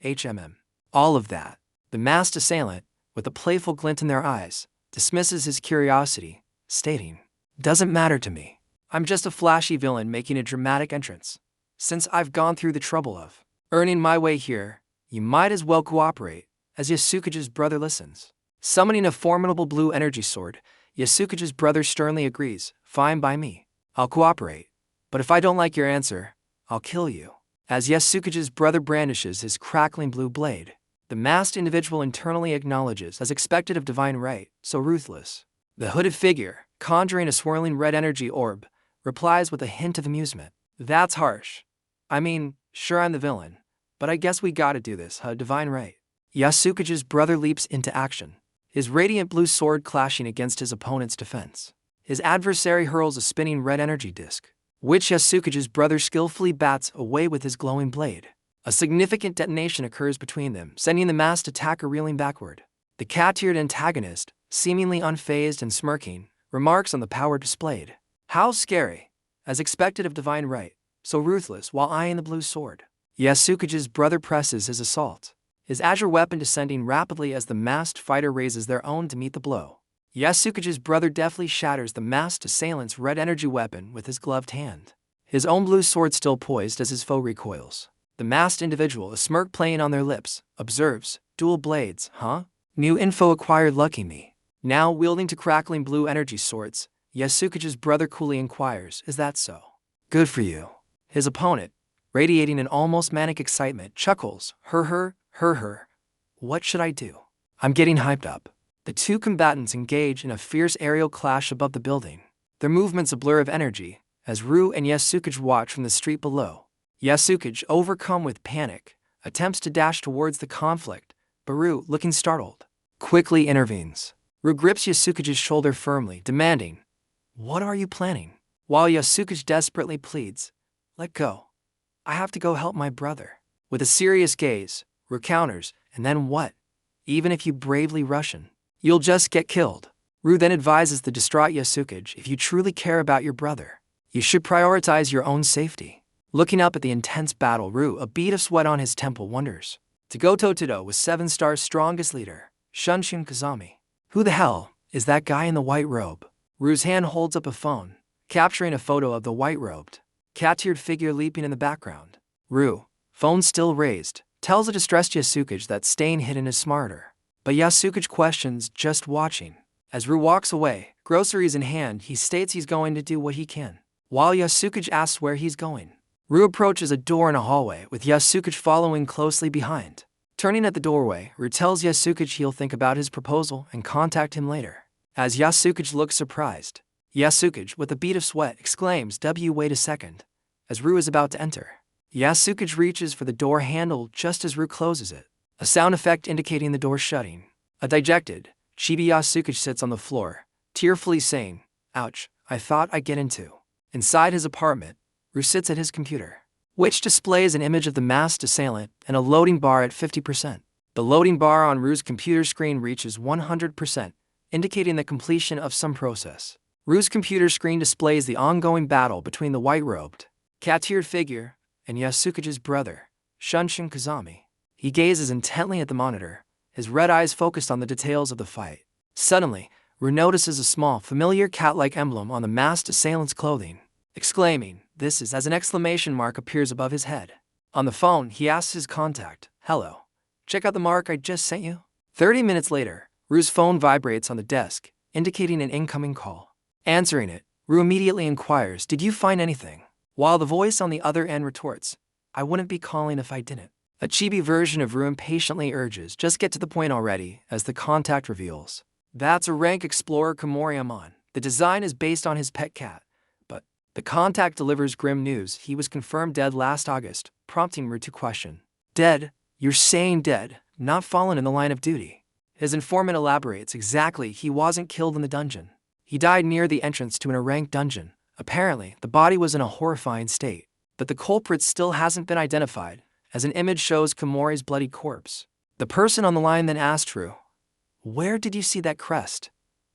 all of that. The masked assailant, with a playful glint in their eyes, dismisses his curiosity, stating, "Doesn't matter to me. I'm just a flashy villain making a dramatic entrance. Since I've gone through the trouble of earning my way here, you might as well cooperate." As Yasukage's brother listens, summoning a formidable blue energy sword, Yasukage's brother sternly agrees, "Fine by me. I'll cooperate. But if I don't like your answer, I'll kill you." As Yasukage's brother brandishes his crackling blue blade, the masked individual internally acknowledges, as expected of divine right, so ruthless. The hooded figure, conjuring a swirling red energy orb, replies with a hint of amusement. "That's harsh. I mean, sure I'm the villain, but I guess we gotta do this, huh, divine right." Yasukage's brother leaps into action, his radiant blue sword clashing against his opponent's defense. His adversary hurls a spinning red energy disc, which Yasukage's brother skillfully bats away with his glowing blade. A significant detonation occurs between them, sending the masked attacker reeling backward. The cat-eared antagonist, seemingly unfazed and smirking, remarks on the power displayed. "How scary. As expected of divine right, so ruthless while eyeing the blue sword." Yasukage's brother presses his assault, his azure weapon descending rapidly as the masked fighter raises their own to meet the blow. Yasukage's brother deftly shatters the masked assailant's red energy weapon with his gloved hand, his own blue sword still poised as his foe recoils. The masked individual, a smirk playing on their lips, observes, "Dual blades, huh? New info acquired, lucky me." Now wielding two crackling blue energy swords, Yasukage's brother coolly inquires, "Is that so?" "Good for you." His opponent, radiating an almost manic excitement, chuckles, her. "What should I do? I'm getting hyped up." The two combatants engage in a fierce aerial clash above the building, their movements a blur of energy, as Ru and Yasukage watch from the street below. Yasukage, overcome with panic, attempts to dash towards the conflict, but Ru, looking startled, quickly intervenes. Ru grips Yasukage's shoulder firmly, demanding, "What are you planning?" While Yasukage desperately pleads, "Let go. I have to go help my brother." With a serious gaze, Ru counters, "And then what? Even if you bravely Russian, you'll just get killed." Ru then advises the distraught Yasukage, "If you truly care about your brother, you should prioritize your own safety." Looking up at the intense battle, Ru, a bead of sweat on his temple, wonders, to go toe-to-toe with 7 stars' strongest leader, Shunshin Kazami. Who the hell is that guy in the white robe? Ru's hand holds up a phone, capturing a photo of the white-robed, cat-eared figure leaping in the background. Ru, phone still raised, tells a distressed Yasukage that staying hidden is smarter. But Yasukage questions, "Just watching." As Ru walks away, groceries in hand, he states he's going to do what he can. While Yasukage asks where he's going, Ru approaches a door in a hallway, with Yasukage following closely behind. Turning at the doorway, Ru tells Yasukage he'll think about his proposal and contact him later. As Yasukage looks surprised, Yasukage, with a bead of sweat, exclaims, "Wait a second," as Ru is about to enter. Yasukage reaches for the door handle just as Ru closes it, a sound effect indicating the door shutting. A dejected, chibi Yasukage sits on the floor, tearfully saying, "Ouch, I thought I'd get into." Inside his apartment, Ru sits at his computer, which displays an image of the masked assailant and a loading bar at 50%. The loading bar on Ru's computer screen reaches 100%, indicating the completion of some process. Ru's computer screen displays the ongoing battle between the white-robed, cat-eared figure and Yasukage's brother, Shunshin Kazami. He gazes intently at the monitor, his red eyes focused on the details of the fight. Suddenly, Ru notices a small, familiar cat-like emblem on the masked assailant's clothing, exclaiming, "This is," as an exclamation mark appears above his head. On the phone, he asks his contact, "Hello, check out the mark I just sent you?" 30 minutes later, Ru's phone vibrates on the desk, indicating an incoming call. Answering it, Ru immediately inquires, "Did you find anything?" While the voice on the other end retorts, "I wouldn't be calling if I didn't." A chibi version of Ru impatiently urges, "Just get to the point already," as the contact reveals, "That's a rank explorer Komoriamon, The design is based on his pet cat, but the contact delivers grim news. He was confirmed dead last August, prompting Ru to question. Dead? You're saying dead, not fallen in the line of duty. His informant elaborates exactly he wasn't killed in the dungeon. He died near the entrance to an unranked dungeon. Apparently, the body was in a horrifying state, but the culprit still hasn't been identified, as an image shows Komori's bloody corpse. The person on the line then asked Ru, "Where did you see that crest?"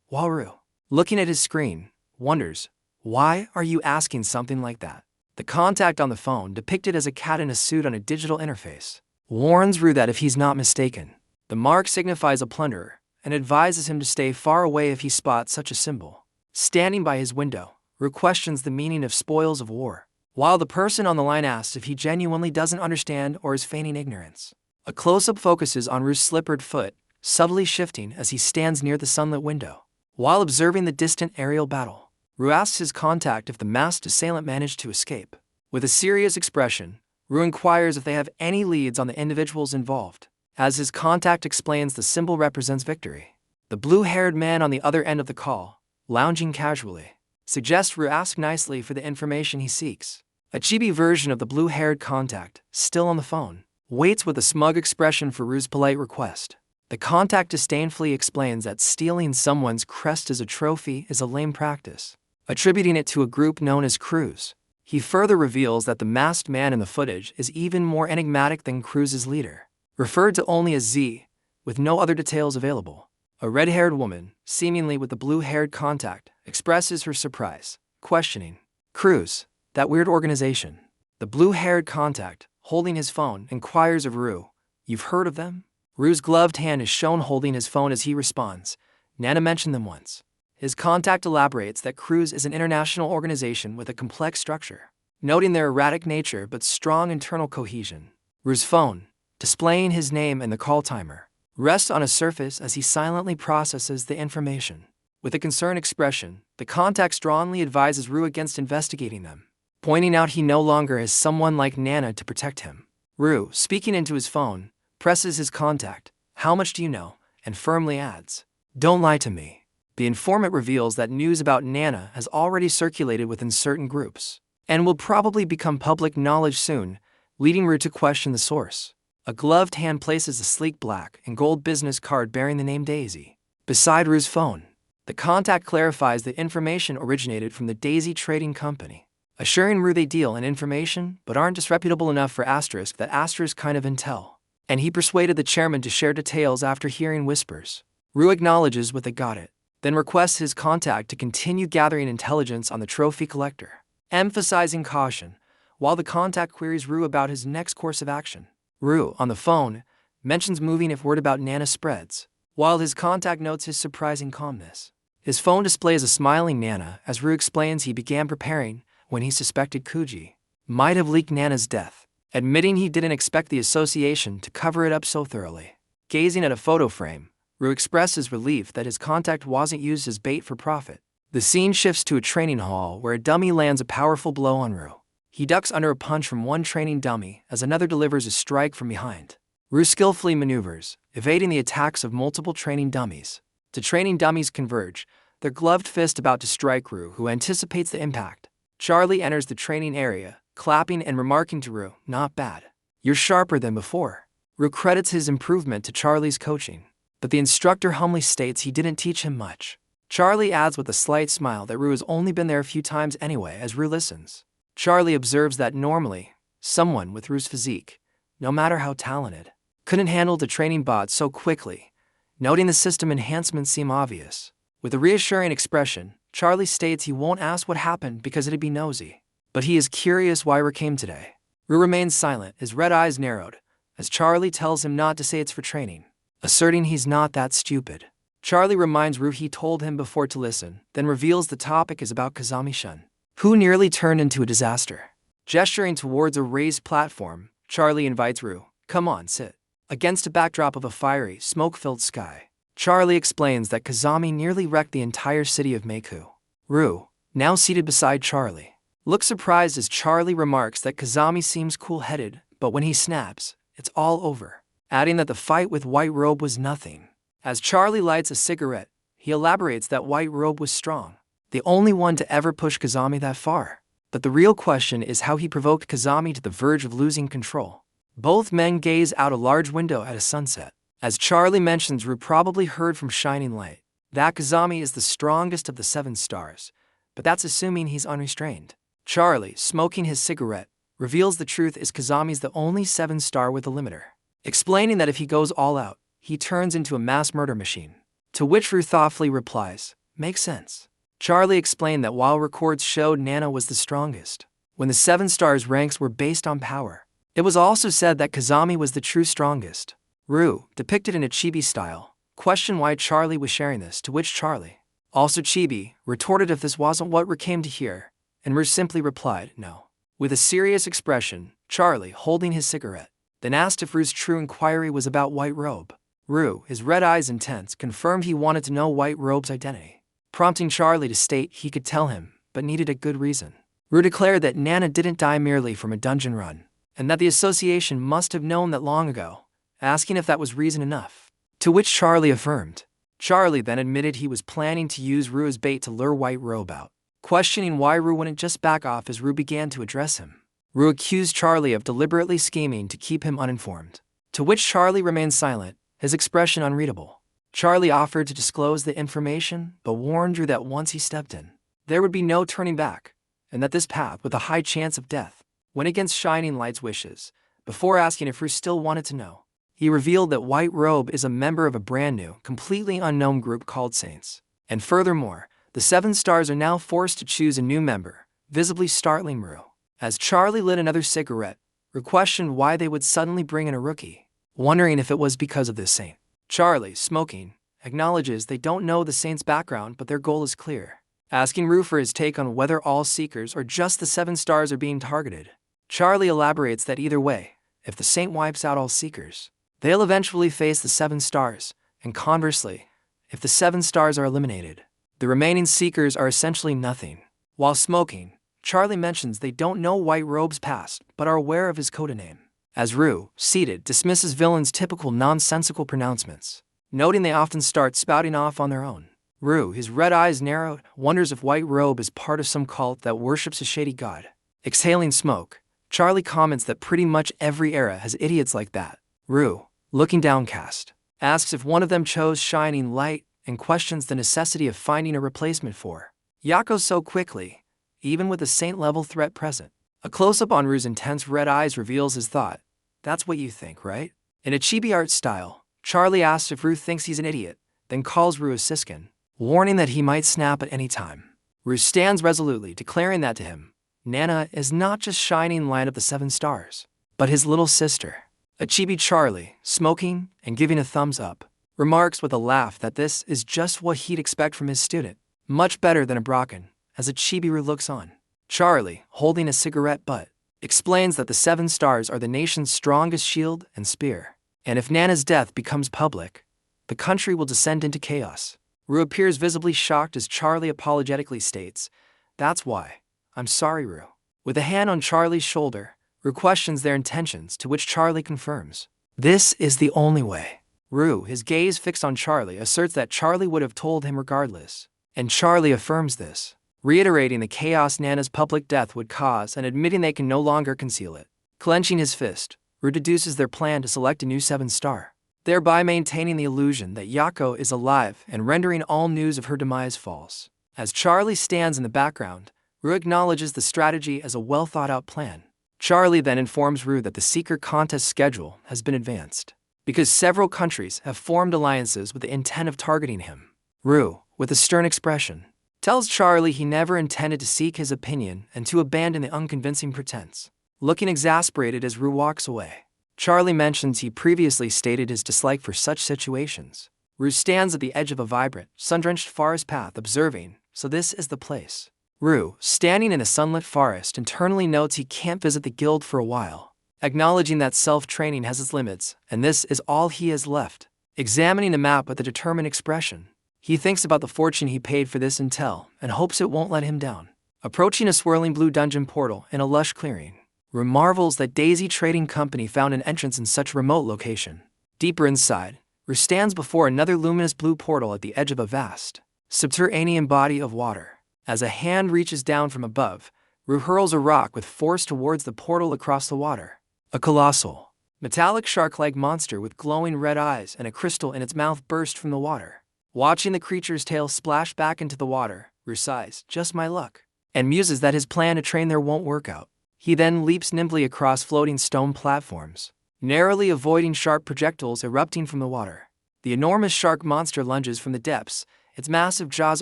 While Ru, looking at his screen, wonders, "Why are you asking something like that?" The contact on the phone, depicted as a cat in a suit on a digital interface, warns Ru that if he's not mistaken, the mark signifies a plunderer, and advises him to stay far away if he spots such a symbol. Standing by his window, Ru questions the meaning of spoils of war, while the person on the line asks if he genuinely doesn't understand or is feigning ignorance. A close-up focuses on Ru's slippered foot, subtly shifting as he stands near the sunlit window. While observing the distant aerial battle, Ru asks his contact if the masked assailant managed to escape. With a serious expression, Ru inquires if they have any leads on the individuals involved. As his contact explains, the symbol represents victory. The blue-haired man on the other end of the call, lounging casually, suggests Ru ask nicely for the information he seeks. A chibi version of the blue-haired contact, still on the phone, waits with a smug expression for Ru's polite request. The contact disdainfully explains that stealing someone's crest as a trophy is a lame practice, attributing it to a group known as Cruz. He further reveals that the masked man in the footage is even more enigmatic than Cruz's leader, referred to only as Z, with no other details available. A red-haired woman, seemingly with the blue-haired contact, expresses her surprise, questioning, "Cruz, that weird organization?" The blue-haired contact, holding his phone, inquires of Ru, "You've heard of them?" Ru's gloved hand is shown holding his phone as he responds, "Nana mentioned them once." His contact elaborates that Cruz is an international organization with a complex structure, noting their erratic nature but strong internal cohesion. Ru's phone, displaying his name and the call timer, rests on a surface as he silently processes the information. With a concerned expression, the contact strongly advises Ru against investigating them, pointing out he no longer has someone like Nana to protect him. Ru, speaking into his phone, presses his contact, "How much do you know?" and firmly adds, "Don't lie to me." The informant reveals that news about Nana has already circulated within certain groups, and will probably become public knowledge soon, leading Ru to question the source. A gloved hand places a sleek black and gold business card bearing the name Daisy beside Ru's phone. The contact clarifies the information originated from the Daisy Trading Company, assuring Ru they deal in information but aren't disreputable enough for that kind of intel. And he persuaded the chairman to share details after hearing whispers. Ru acknowledges what they got it, then requests his contact to continue gathering intelligence on the trophy collector, emphasizing caution, while the contact queries Ru about his next course of action. Ru, on the phone, mentions moving if word about Nana spreads, while his contact notes his surprising calmness. His phone displays a smiling Nana as Ru explains he began preparing when he suspected Kuji might have leaked Nana's death, admitting he didn't expect the association to cover it up so thoroughly. Gazing at a photo frame, Ru expresses relief that his contact wasn't used as bait for profit. The scene shifts to a training hall where a dummy lands a powerful blow on Ru. He ducks under a punch from one training dummy as another delivers a strike from behind. Ru skillfully maneuvers, evading the attacks of multiple training dummies. The training dummies converge, their gloved fist about to strike Ru, who anticipates the impact. Charlie enters the training area, clapping and remarking to Ru, "Not bad. You're sharper than before." Ru credits his improvement to Charlie's coaching, but the instructor humbly states he didn't teach him much. Charlie adds with a slight smile that Ru has only been there a few times anyway as Ru listens. Charlie observes that normally, someone with Ru's physique, no matter how talented, couldn't handle the training bot so quickly, noting the system enhancements seem obvious. With a reassuring expression, Charlie states he won't ask what happened because it'd be nosy, but he is curious why Ru came today. Ru remains silent, his red eyes narrowed, as Charlie tells him not to say it's for training, asserting he's not that stupid. Charlie reminds Ru he told him before to listen, then reveals the topic is about Kazami-shun, who nearly turned into a disaster. Gesturing towards a raised platform, Charlie invites Ru, "Come on, sit." Against a backdrop of a fiery, smoke-filled sky, Charlie explains that Kazami nearly wrecked the entire city of Meiku. Ru, now seated beside Charlie, looks surprised as Charlie remarks that Kazami seems cool-headed, but when he snaps, it's all over, adding that the fight with White Robe was nothing. As Charlie lights a cigarette, he elaborates that White Robe was strong, the only one to ever push Kazami that far. But the real question is how he provoked Kazami to the verge of losing control. Both men gaze out a large window at a sunset. As Charlie mentions, Rue probably heard from Shining Light that Kazami is the strongest of the 7 stars, but that's assuming he's unrestrained. Charlie, smoking his cigarette, reveals the truth is Kazami's the only 7-star with a limiter, explaining that if he goes all out, he turns into a mass murder machine. To which Rue thoughtfully replies, "Makes sense." Charlie explained that while records showed Nana was the strongest, when the 7 stars ranks were based on power, it was also said that Kazami was the true strongest. Rue, depicted in a chibi style, questioned why Charlie was sharing this, to which Charlie, also chibi, retorted if this wasn't what Rue came to hear, and Rue simply replied, "No." With a serious expression, Charlie, holding his cigarette, then asked if Rue's true inquiry was about White Robe. Rue, his red eyes intense, confirmed he wanted to know White Robe's identity, prompting Charlie to state he could tell him, but needed a good reason. Rue declared that Nana didn't die merely from a dungeon run, and that the association must have known that long ago, asking if that was reason enough. To which Charlie affirmed. Charlie then admitted he was planning to use Rue as bait to lure White Robe out, questioning why Rue wouldn't just back off as Rue began to address him. Rue accused Charlie of deliberately scheming to keep him uninformed, to which Charlie remained silent, his expression unreadable. Charlie offered to disclose the information, but warned Rue that once he stepped in, there would be no turning back, and that this path with a high chance of death went against Shining Light's wishes. Before asking if Rue still wanted to know, he revealed that White Robe is a member of a brand new, completely unknown group called Saints. And furthermore, the 7 stars are now forced to choose a new member, visibly startling Rue. As Charlie lit another cigarette, Rue questioned why they would suddenly bring in a rookie, wondering if it was because of this saint. Charlie, smoking, acknowledges they don't know the saint's background, but their goal is clear, asking Rue for his take on whether all seekers or just the 7 stars are being targeted. Charlie elaborates that either way, if the saint wipes out all seekers, they'll eventually face the 7 stars, and conversely, if the 7 stars are eliminated, the remaining seekers are essentially nothing. While smoking, Charlie mentions they don't know White Robe's past, but are aware of his codename. As Rue, seated, dismisses villains' typical nonsensical pronouncements, noting they often start spouting off on their own. Rue, his red eyes narrowed, wonders if White Robe is part of some cult that worships a shady god. Exhaling smoke, Charlie comments that pretty much every era has idiots like that. Rue, looking downcast, asks if one of them chose Shining Light and questions the necessity of finding a replacement for Yako so quickly, even with a saint-level threat present. A close-up on Rue's intense red eyes reveals his thought. "That's what you think, right?" In a chibi art style, Charlie asks if Rue thinks he's an idiot, then calls Rue a siskin, warning that he might snap at any time. Rue stands resolutely, declaring that to him, Nana is not just Shining Light of the 7 stars, but his little sister. A chibi Charlie, smoking and giving a thumbs up, remarks with a laugh that this is just what he'd expect from his student, much better than a Brocken, as a chibi Rue looks on. Charlie, holding a cigarette butt, explains that the 7 stars are the nation's strongest shield and spear, and if Nana's death becomes public, the country will descend into chaos. Rue appears visibly shocked as Charlie apologetically states, "That's why. I'm sorry, Rue." With a hand on Charlie's shoulder, Rue questions their intentions, to which Charlie confirms, "This is the only way." Rue, his gaze fixed on Charlie, asserts that Charlie would have told him regardless, and Charlie affirms this, reiterating the chaos Nana's public death would cause and admitting they can no longer conceal it. Clenching his fist, Rue deduces their plan to select a new 7 star, thereby maintaining the illusion that Yako is alive and rendering all news of her demise false. As Charlie stands in the background, Rue acknowledges the strategy as a well-thought-out plan. Charlie then informs Rue that the Seeker contest schedule has been advanced, because several countries have formed alliances with the intent of targeting him. Rue, with a stern expression, tells Charlie he never intended to seek his opinion and to abandon the unconvincing pretense. Looking exasperated as Rue walks away, Charlie mentions he previously stated his dislike for such situations. Rue stands at the edge of a vibrant, sun-drenched forest path observing, so this is the place. Rue, standing in a sunlit forest, internally notes he can't visit the guild for a while, acknowledging that self-training has its limits, and this is all he has left. Examining the map with a determined expression, he thinks about the fortune he paid for this intel and hopes it won't let him down. Approaching a swirling blue dungeon portal in a lush clearing, Rue marvels that Daisy Trading Company found an entrance in such a remote location. Deeper inside, Rue stands before another luminous blue portal at the edge of a vast, subterranean body of water. As a hand reaches down from above, Rue hurls a rock with force towards the portal across the water. A colossal, metallic shark-like monster with glowing red eyes and a crystal in its mouth burst from the water. Watching the creature's tail splash back into the water, Rue sighs, "Just my luck," and muses that his plan to train there won't work out. He then leaps nimbly across floating stone platforms, narrowly avoiding sharp projectiles erupting from the water. The enormous shark monster lunges from the depths, its massive jaws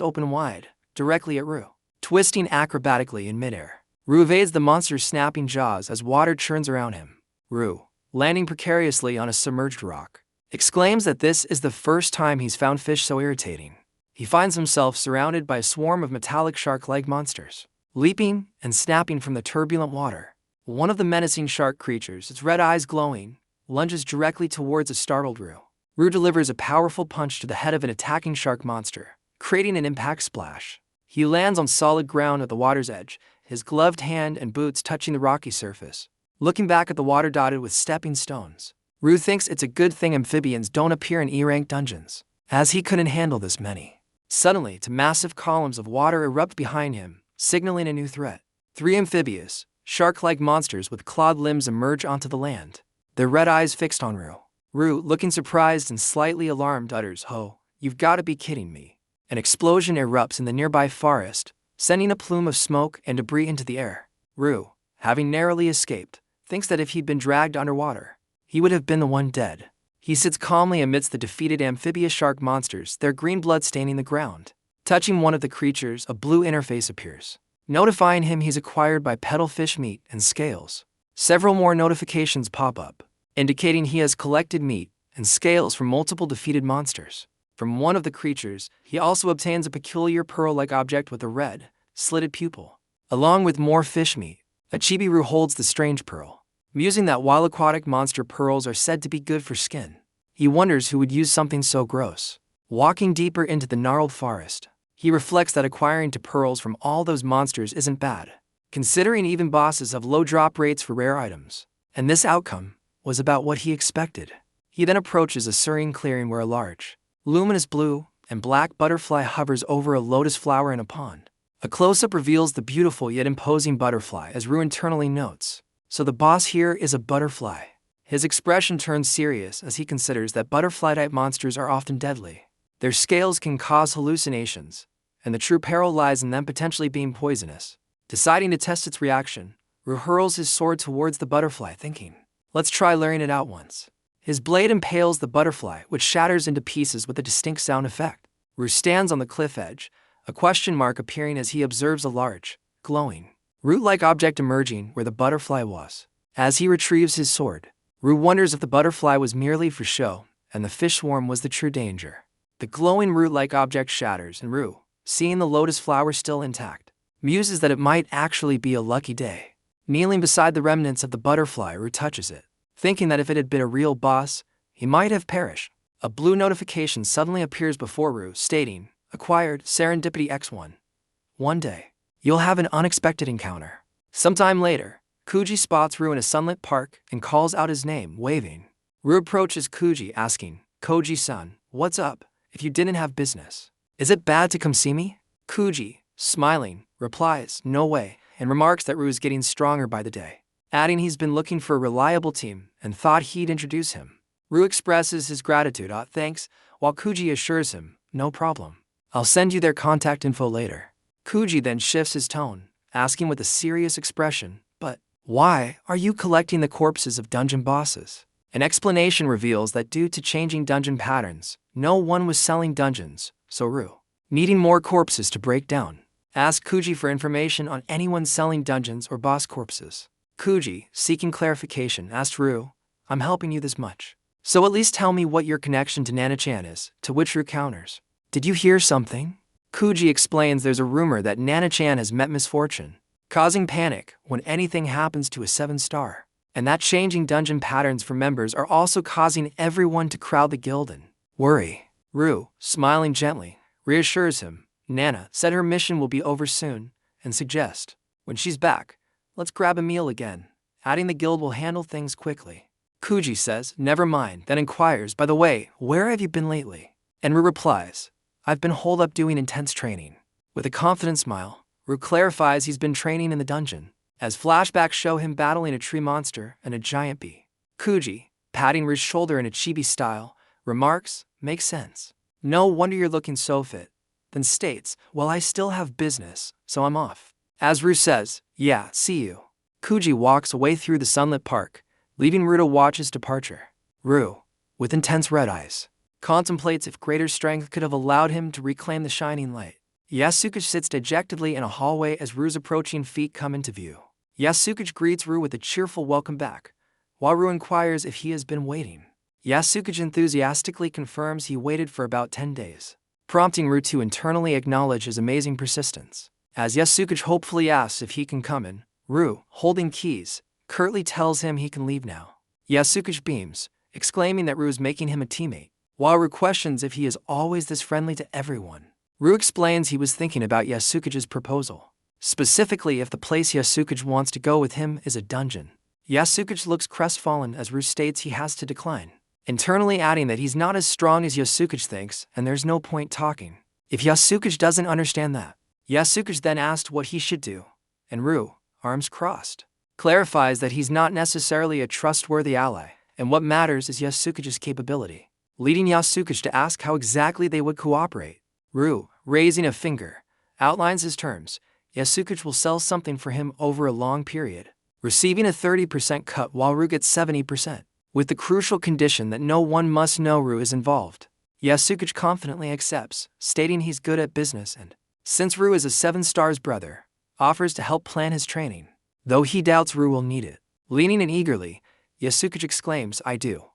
open wide, directly at Rue. Twisting acrobatically in midair, Rue evades the monster's snapping jaws as water churns around him. Rue, landing precariously on a submerged rock, exclaims that this is the first time he's found fish so irritating. He finds himself surrounded by a swarm of metallic shark-like monsters, leaping and snapping from the turbulent water. One of the menacing shark creatures, its red eyes glowing, lunges directly towards a startled Rue. Rue delivers a powerful punch to the head of an attacking shark monster, creating an impact splash. He lands on solid ground at the water's edge, his gloved hand and boots touching the rocky surface. Looking back at the water dotted with stepping stones, Rue thinks it's a good thing amphibians don't appear in E-rank dungeons, as he couldn't handle this many. Suddenly, two massive columns of water erupt behind him, signaling a new threat. 3 amphibious, shark-like monsters with clawed limbs emerge onto the land, their red eyes fixed on Rue. Rue, looking surprised and slightly alarmed, utters, "Ho, you've got to be kidding me." An explosion erupts in the nearby forest, sending a plume of smoke and debris into the air. Rue, having narrowly escaped, thinks that if he'd been dragged underwater, he would have been the one dead. He sits calmly amidst the defeated amphibious shark monsters, their green blood staining the ground. Touching one of the creatures, a blue interface appears, notifying him he's acquired by petalfish meat and scales. Several more notifications pop up, indicating he has collected meat and scales from multiple defeated monsters. From one of the creatures, he also obtains a peculiar pearl-like object with a red, slitted pupil. Along with more fish meat, a chibi-Rue holds the strange pearl, musing that while aquatic monster pearls are said to be good for skin, he wonders who would use something so gross. Walking deeper into the gnarled forest, he reflects that acquiring pearls from all those monsters isn't bad, considering even bosses have low drop rates for rare items. And this outcome was about what he expected. He then approaches a serene clearing where a large, luminous blue and black butterfly hovers over a lotus flower in a pond. A close-up reveals the beautiful yet imposing butterfly as Rue internally notes, "So the boss here is a butterfly." His expression turns serious as he considers that butterfly-type monsters are often deadly. Their scales can cause hallucinations, and the true peril lies in them potentially being poisonous. Deciding to test its reaction, Rue hurls his sword towards the butterfly, thinking, "Let's try luring it out once." His blade impales the butterfly, which shatters into pieces with a distinct sound effect. Rue stands on the cliff edge, a question mark appearing as he observes a large, glowing, root-like object emerging where the butterfly was. As he retrieves his sword, Rue wonders if the butterfly was merely for show, and the fish swarm was the true danger. The glowing root-like object shatters, and Rue, seeing the lotus flower still intact, muses that it might actually be a lucky day. Kneeling beside the remnants of the butterfly, Rue touches it, thinking that if it had been a real boss, he might have perished. A blue notification suddenly appears before Rue, stating, "Acquired Serendipity X1. One day, you'll have an unexpected encounter." Sometime later, Kuji spots Rue in a sunlit park and calls out his name, waving. Rue approaches Kuji, asking, "Koji-san, what's up, if you didn't have business? Is it bad to come see me?" Kuji, smiling, replies, "No way," and remarks that Rue is getting stronger by the day, adding he's been looking for a reliable team and thought he'd introduce him. Rue expresses his gratitude, thanks, while Kuji assures him, "No problem. I'll send you their contact info later." Kuji then shifts his tone, asking with a serious expression, "But why are you collecting the corpses of dungeon bosses?" An explanation reveals that due to changing dungeon patterns, no one was selling dungeons, so Rue, needing more corpses to break down, asked Kuji for information on anyone selling dungeons or boss corpses. Kuji, seeking clarification, asked Rue, "I'm helping you this much, so at least tell me what your connection to Nana-chan is," to which Rue counters, "Did you hear something?" Kuji explains there's a rumor that Nana-chan has met misfortune, causing panic when anything happens to a 7-star, and that changing dungeon patterns for members are also causing everyone to crowd the guild and worry. Rue, smiling gently, reassures him. Nana said her mission will be over soon, and suggests, when she's back, let's grab a meal again, adding the guild will handle things quickly. Kuji says, "Never mind," then inquires, "By the way, where have you been lately?" And Rue replies, "I've been holed up doing intense training." With a confident smile, Ru clarifies he's been training in the dungeon, as flashbacks show him battling a tree monster and a giant bee. Kuji, patting Ru's shoulder in a chibi style, remarks, "Makes sense. No wonder you're looking so fit." Then states, "Well, I still have business, so I'm off." As Ru says, "Yeah, see you." Kuji walks away through the sunlit park, leaving Ru to watch his departure. Ru, with intense red eyes, contemplates if greater strength could have allowed him to reclaim the shining light. Yasuke sits dejectedly in a hallway as Ru's approaching feet come into view. Yasuke greets Ru with a cheerful welcome back, while Ru inquires if he has been waiting. Yasuke enthusiastically confirms he waited for about 10 days, prompting Ru to internally acknowledge his amazing persistence. As Yasuke hopefully asks if he can come in, Ru, holding keys, curtly tells him he can leave now. Yasuke beams, exclaiming that Ru is making him a teammate, while Ru questions if he is always this friendly to everyone. Ru explains he was thinking about Yasuke's proposal, specifically if the place Yasuke wants to go with him is a dungeon. Yasuke looks crestfallen as Ru states he has to decline, internally adding that he's not as strong as Yasuke thinks and there's no point talking if Yasuke doesn't understand that. Yasuke then asked what he should do, and Ru, arms crossed, clarifies that he's not necessarily a trustworthy ally, and what matters is Yasuke's capability, leading Yasuke to ask how exactly they would cooperate. Ru, raising a finger, outlines his terms. Yasuke will sell something for him over a long period, receiving a 30% cut while Ru gets 70%, with the crucial condition that no one must know Ru is involved. Yasuke confidently accepts, stating he's good at business and, since Ru is a 7-star's brother, offers to help plan his training, though he doubts Ru will need it. Leaning in eagerly, Yasuke exclaims, "I do,"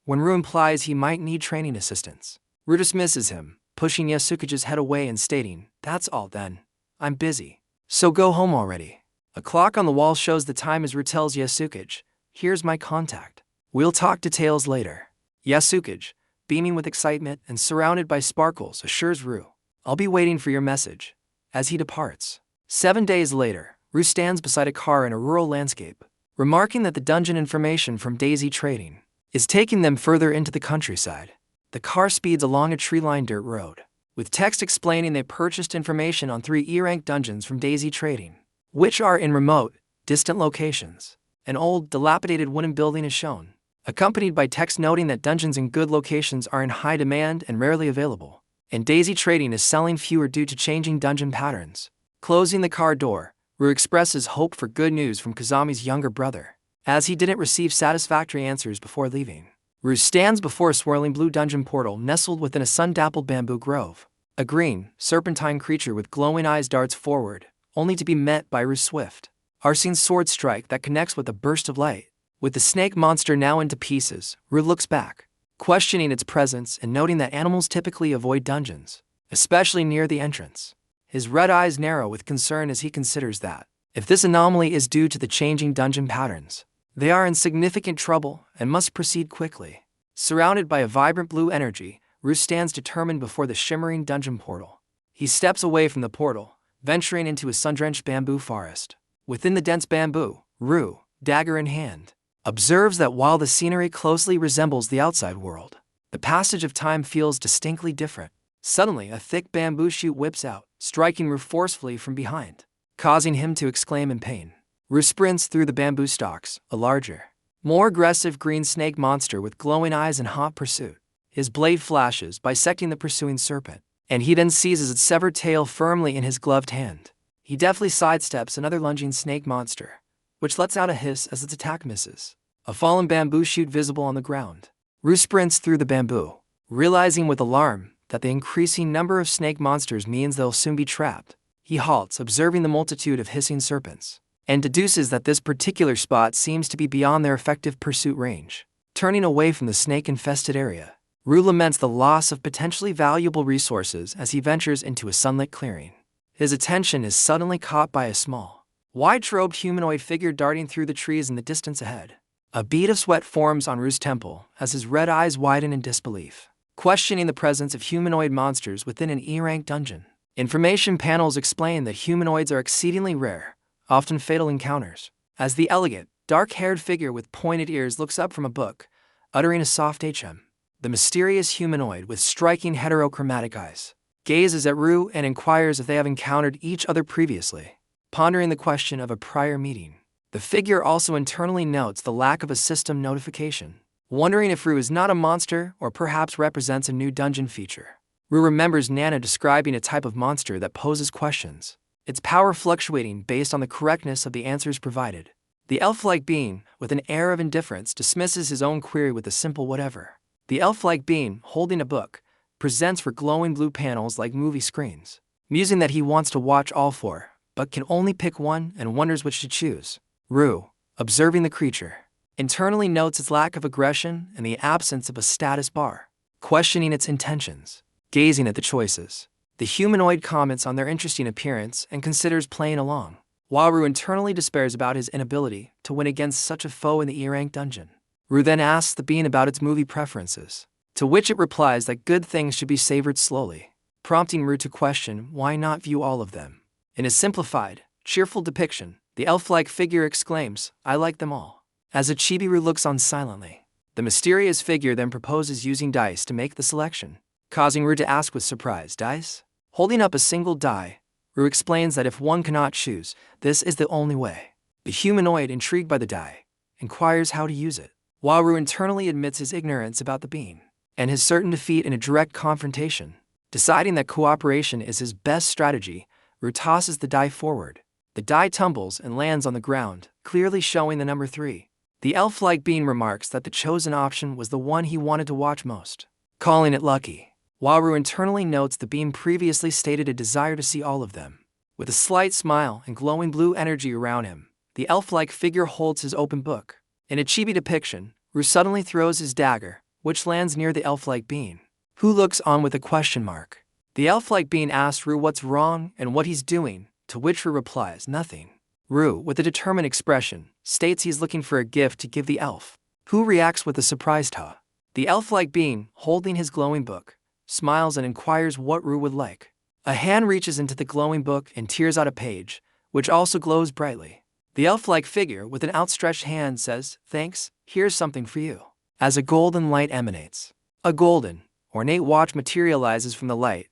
when Ru implies he might need training assistance. Ru dismisses him, pushing Yasuke's head away and stating, "That's all then. I'm busy. So go home already." A clock on the wall shows the time as Ru tells Yasuke, "Here's my contact. We'll talk details later." Yasuke, beaming with excitement and surrounded by sparkles, assures Ru, "I'll be waiting for your message," as he departs. 7 days later, Ru stands beside a car in a rural landscape, remarking that the dungeon information from Daisy Trading is taking them further into the countryside. The car speeds along a tree-lined dirt road, with text explaining they purchased information on 3 E-rank dungeons from Daisy Trading, which are in remote, distant locations. An old, dilapidated wooden building is shown, accompanied by text noting that dungeons in good locations are in high demand and rarely available, and Daisy Trading is selling fewer due to changing dungeon patterns. Closing the car door, Ru expresses hope for good news from Kazami's younger brother, as he didn't receive satisfactory answers before leaving. Ru stands before a swirling blue dungeon portal nestled within a sun-dappled bamboo grove. A green, serpentine creature with glowing eyes darts forward, only to be met by Ru's swift, arcing sword strike that connects with a burst of light. With the snake monster now into pieces, Ru looks back, questioning its presence and noting that animals typically avoid dungeons, especially near the entrance. His red eyes narrow with concern as he considers that, if this anomaly is due to the changing dungeon patterns, they are in significant trouble and must proceed quickly. Surrounded by a vibrant blue energy, Ru stands determined before the shimmering dungeon portal. He steps away from the portal, venturing into a sun-drenched bamboo forest. Within the dense bamboo, Ru, dagger in hand, observes that while the scenery closely resembles the outside world, the passage of time feels distinctly different. Suddenly, a thick bamboo shoot whips out, striking Ru forcefully from behind, causing him to exclaim in pain. Ru sprints through the bamboo stalks, a larger, more aggressive green snake monster with glowing eyes in hot pursuit. His blade flashes, bisecting the pursuing serpent, and he then seizes its severed tail firmly in his gloved hand. He deftly sidesteps another lunging snake monster, which lets out a hiss as its attack misses. A fallen bamboo shoot visible on the ground. Ru sprints through the bamboo, realizing with alarm that the increasing number of snake monsters means they'll soon be trapped. He halts, observing the multitude of hissing serpents, and deduces that this particular spot seems to be beyond their effective pursuit range. Turning away from the snake-infested area, Ru laments the loss of potentially valuable resources as he ventures into a sunlit clearing. His attention is suddenly caught by a small, white-robed humanoid figure darting through the trees in the distance ahead. A bead of sweat forms on Ru's temple as his red eyes widen in disbelief, questioning the presence of humanoid monsters within an E-rank dungeon. Information panels explain that humanoids are exceedingly rare, often fatal encounters, as the elegant, dark-haired figure with pointed ears looks up from a book, uttering a soft HM. The mysterious humanoid with striking heterochromatic eyes gazes at Rue and inquires if they have encountered each other previously, pondering the question of a prior meeting. The figure also internally notes the lack of a system notification, wondering if Rue is not a monster or perhaps represents a new dungeon feature. Rue remembers Nana describing a type of monster that poses questions, its power fluctuating based on the correctness of the answers provided. The elf-like being, with an air of indifference, dismisses his own query with a simple whatever. The elf-like being, holding a book, presents for glowing blue panels like movie screens, musing that he wants to watch all four, but can only pick one and wonders which to choose. Rue, observing the creature, internally notes its lack of aggression and the absence of a status bar, questioning its intentions. Gazing at the choices, the humanoid comments on their interesting appearance and considers playing along, while Rue internally despairs about his inability to win against such a foe in the E-rank dungeon. Rue then asks the being about its movie preferences, to which it replies that good things should be savored slowly, prompting Rue to question why not view all of them. In a simplified, cheerful depiction, the elf-like figure exclaims, "I like them all." As Chibi-Rue looks on silently, the mysterious figure then proposes using dice to make the selection, causing Rue to ask with surprise, "Dice?" Holding up a single die, Rue explains that if one cannot choose, this is the only way. The humanoid, intrigued by the die, inquires how to use it, while Rue internally admits his ignorance about the being and his certain defeat in a direct confrontation. Deciding that cooperation is his best strategy, Rue tosses the die forward. The die tumbles and lands on the ground, clearly showing the number 3. The elf-like being remarks that the chosen option was the one he wanted to watch most, calling it lucky, while Rue internally notes the being previously stated a desire to see all of them. With a slight smile and glowing blue energy around him, the elf-like figure holds his open book. In a chibi depiction, Rue suddenly throws his dagger, which lands near the elf-like being, who looks on with a question mark. The elf-like being asks Rue what's wrong and what he's doing, to which Rue replies, "Nothing." Rue, with a determined expression, states he's looking for a gift to give the elf, who reacts with a surprised huh. The elf-like being, holding his glowing book, smiles and inquires what Rue would like. A hand reaches into the glowing book and tears out a page, which also glows brightly. The elf-like figure, with an outstretched hand, says, "Thanks, here's something for you." As a golden light emanates, a golden, ornate watch materializes from the light,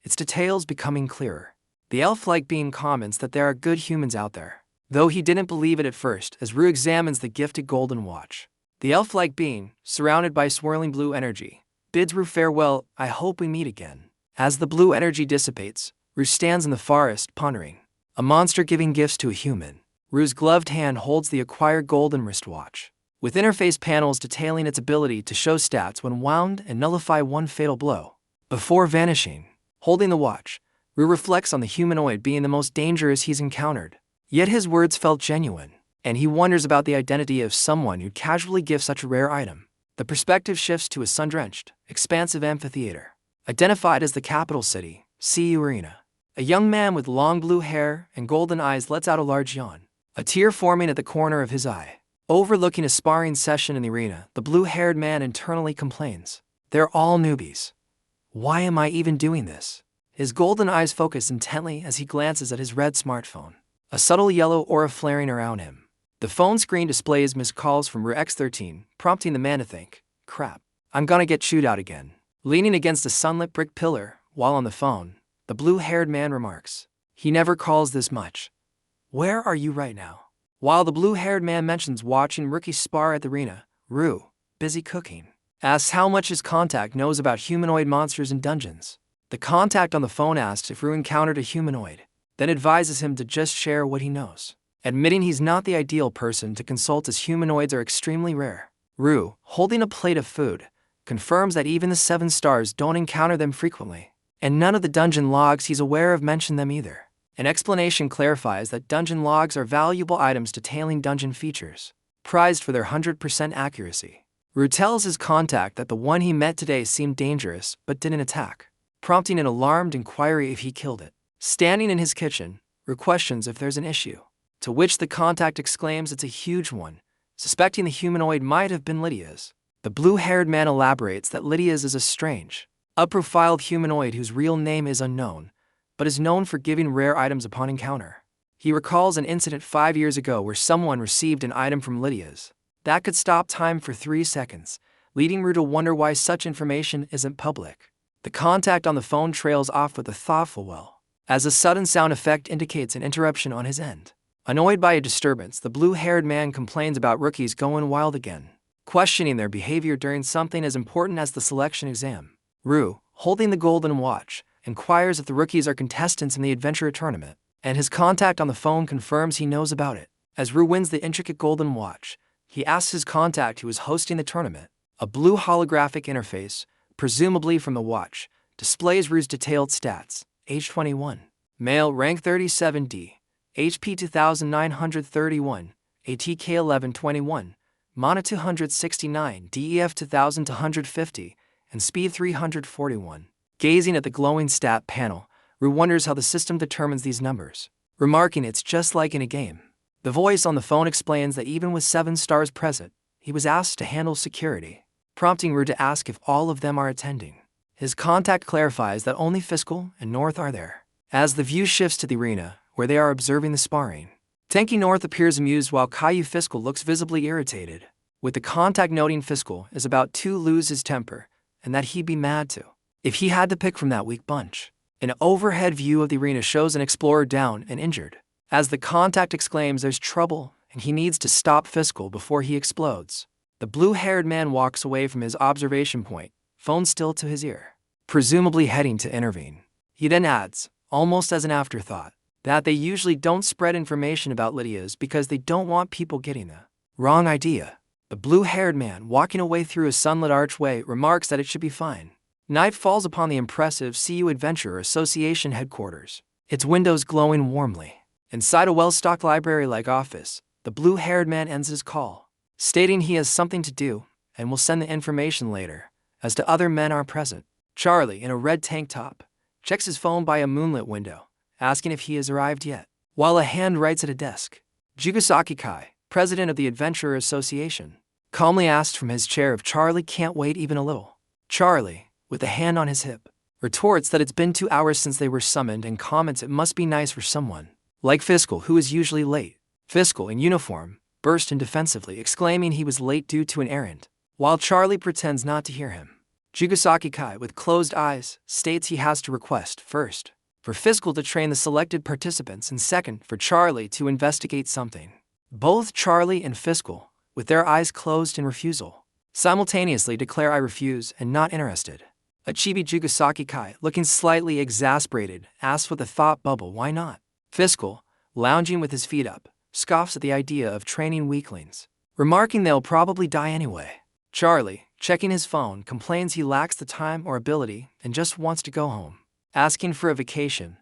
its details becoming clearer. The elf-like being comments that there are good humans out there, though he didn't believe it at first as Rue examines the gifted golden watch. The elf-like being, surrounded by swirling blue energy, bids Rue farewell. "I hope we meet again." As the blue energy dissipates, Rue stands in the forest, pondering. A monster giving gifts to a human. Rue's gloved hand holds the acquired golden wristwatch, with interface panels detailing its ability to show stats when wound and nullify one fatal blow. Before vanishing, holding the watch, Rue reflects on the humanoid being the most dangerous he's encountered. Yet his words felt genuine, and he wonders about the identity of someone who'd casually give such a rare item. The perspective shifts to a sun-drenched, expansive amphitheater, identified as the capital city, CU Arena. A young man with long blue hair and golden eyes lets out a large yawn, a tear forming at the corner of his eye. Overlooking a sparring session in the arena, the blue-haired man internally complains, "They're all newbies. Why am I even doing this?" His golden eyes focus intently as he glances at his red smartphone, a subtle yellow aura flaring around him. The phone screen displays missed calls from Rue X13, prompting the man to think, "Crap, I'm gonna get chewed out again." Leaning against a sunlit brick pillar, while on the phone, the blue-haired man remarks, "He never calls this much. Where are you right now?" While the blue-haired man mentions watching rookie spar at the arena, Rue, busy cooking, asks how much his contact knows about humanoid monsters in dungeons. The contact on the phone asks if Rue encountered a humanoid, then advises him to just share what he knows, admitting he's not the ideal person to consult as humanoids are extremely rare. Rue, holding a plate of food, confirms that even the 7 stars don't encounter them frequently, and none of the dungeon logs he's aware of mention them either. An explanation clarifies that dungeon logs are valuable items detailing dungeon features, prized for their 100% accuracy. Rue tells his contact that the one he met today seemed dangerous but didn't attack, prompting an alarmed inquiry if he killed it. Standing in his kitchen, Rue questions if there's an issue, to which the contact exclaims it's a huge one, suspecting the humanoid might have been Lydia's. The blue-haired man elaborates that Lydia's is a strange, up-profiled humanoid whose real name is unknown, but is known for giving rare items upon encounter. He recalls an incident 5 years ago where someone received an item from Lydia's that could stop time for 3 seconds, leading Rue to wonder why such information isn't public. The contact on the phone trails off with a thoughtful well, as a sudden sound effect indicates an interruption on his end. Annoyed by a disturbance, the blue-haired man complains about rookies going wild again, questioning their behavior during something as important as the selection exam. Rue, holding the golden watch, inquires if the rookies are contestants in the adventure tournament, and his contact on the phone confirms he knows about it. As Rue wins the intricate golden watch, he asks his contact who is hosting the tournament. A blue holographic interface, presumably from the watch, displays Rue's detailed stats. Age 21. Male, rank 37D. HP 2931. ATK 1121. Mana 269. DEF 2250. And speed 341. Gazing at the glowing stat panel, Rue wonders how the system determines these numbers, remarking it's just like in a game. The voice on the phone explains that even with 7 stars present, he was asked to handle security, prompting Rue to ask if all of them are attending. His contact clarifies that only Fiscal and North are there. As the view shifts to the arena, where they are observing the sparring, Tanky North appears amused while Caillou Fiscal looks visibly irritated, with the contact noting Fiscal is about to lose his temper, and that he'd be mad too if he had to pick from that weak bunch. An overhead view of the arena shows an explorer down and injured, as the contact exclaims there's trouble and he needs to stop Fiscal before he explodes. The blue-haired man walks away from his observation point, phone still to his ear, presumably heading to intervene. He then adds, almost as an afterthought, that they usually don't spread information about Lydia's because they don't want people getting the wrong idea. The blue-haired man walking away through a sunlit archway remarks that it should be fine. Night falls upon the impressive CU Adventurer Association headquarters, its windows glowing warmly. Inside a well-stocked library-like office, the blue-haired man ends his call, stating he has something to do and will send the information later, as to other men are present. Charlie, in a red tank top, checks his phone by a moonlit window, asking if he has arrived yet, while a hand writes at a desk. Jugasaki Kai, president of the Adventurer Association, calmly asks from his chair if Charlie can't wait even a little. Charlie, with a hand on his hip, retorts that it's been 2 hours since they were summoned and comments it must be nice for someone like Fiscal, who is usually late. Fiscal, in uniform, burst in defensively, exclaiming he was late due to an errand, while Charlie pretends not to hear him. Jugasaki Kai, with closed eyes, states he has to request, first, for Fiscal to train the selected participants and second, for Charlie to investigate something. Both Charlie and Fiscal, with their eyes closed in refusal, simultaneously declare I refuse and not interested. A chibi Jugasaki Kai, looking slightly exasperated, asks with a thought bubble why not. Fiscal, lounging with his feet up, scoffs at the idea of training weaklings, remarking they'll probably die anyway. Charlie, checking his phone, complains he lacks the time or ability and just wants to go home, asking for a vacation,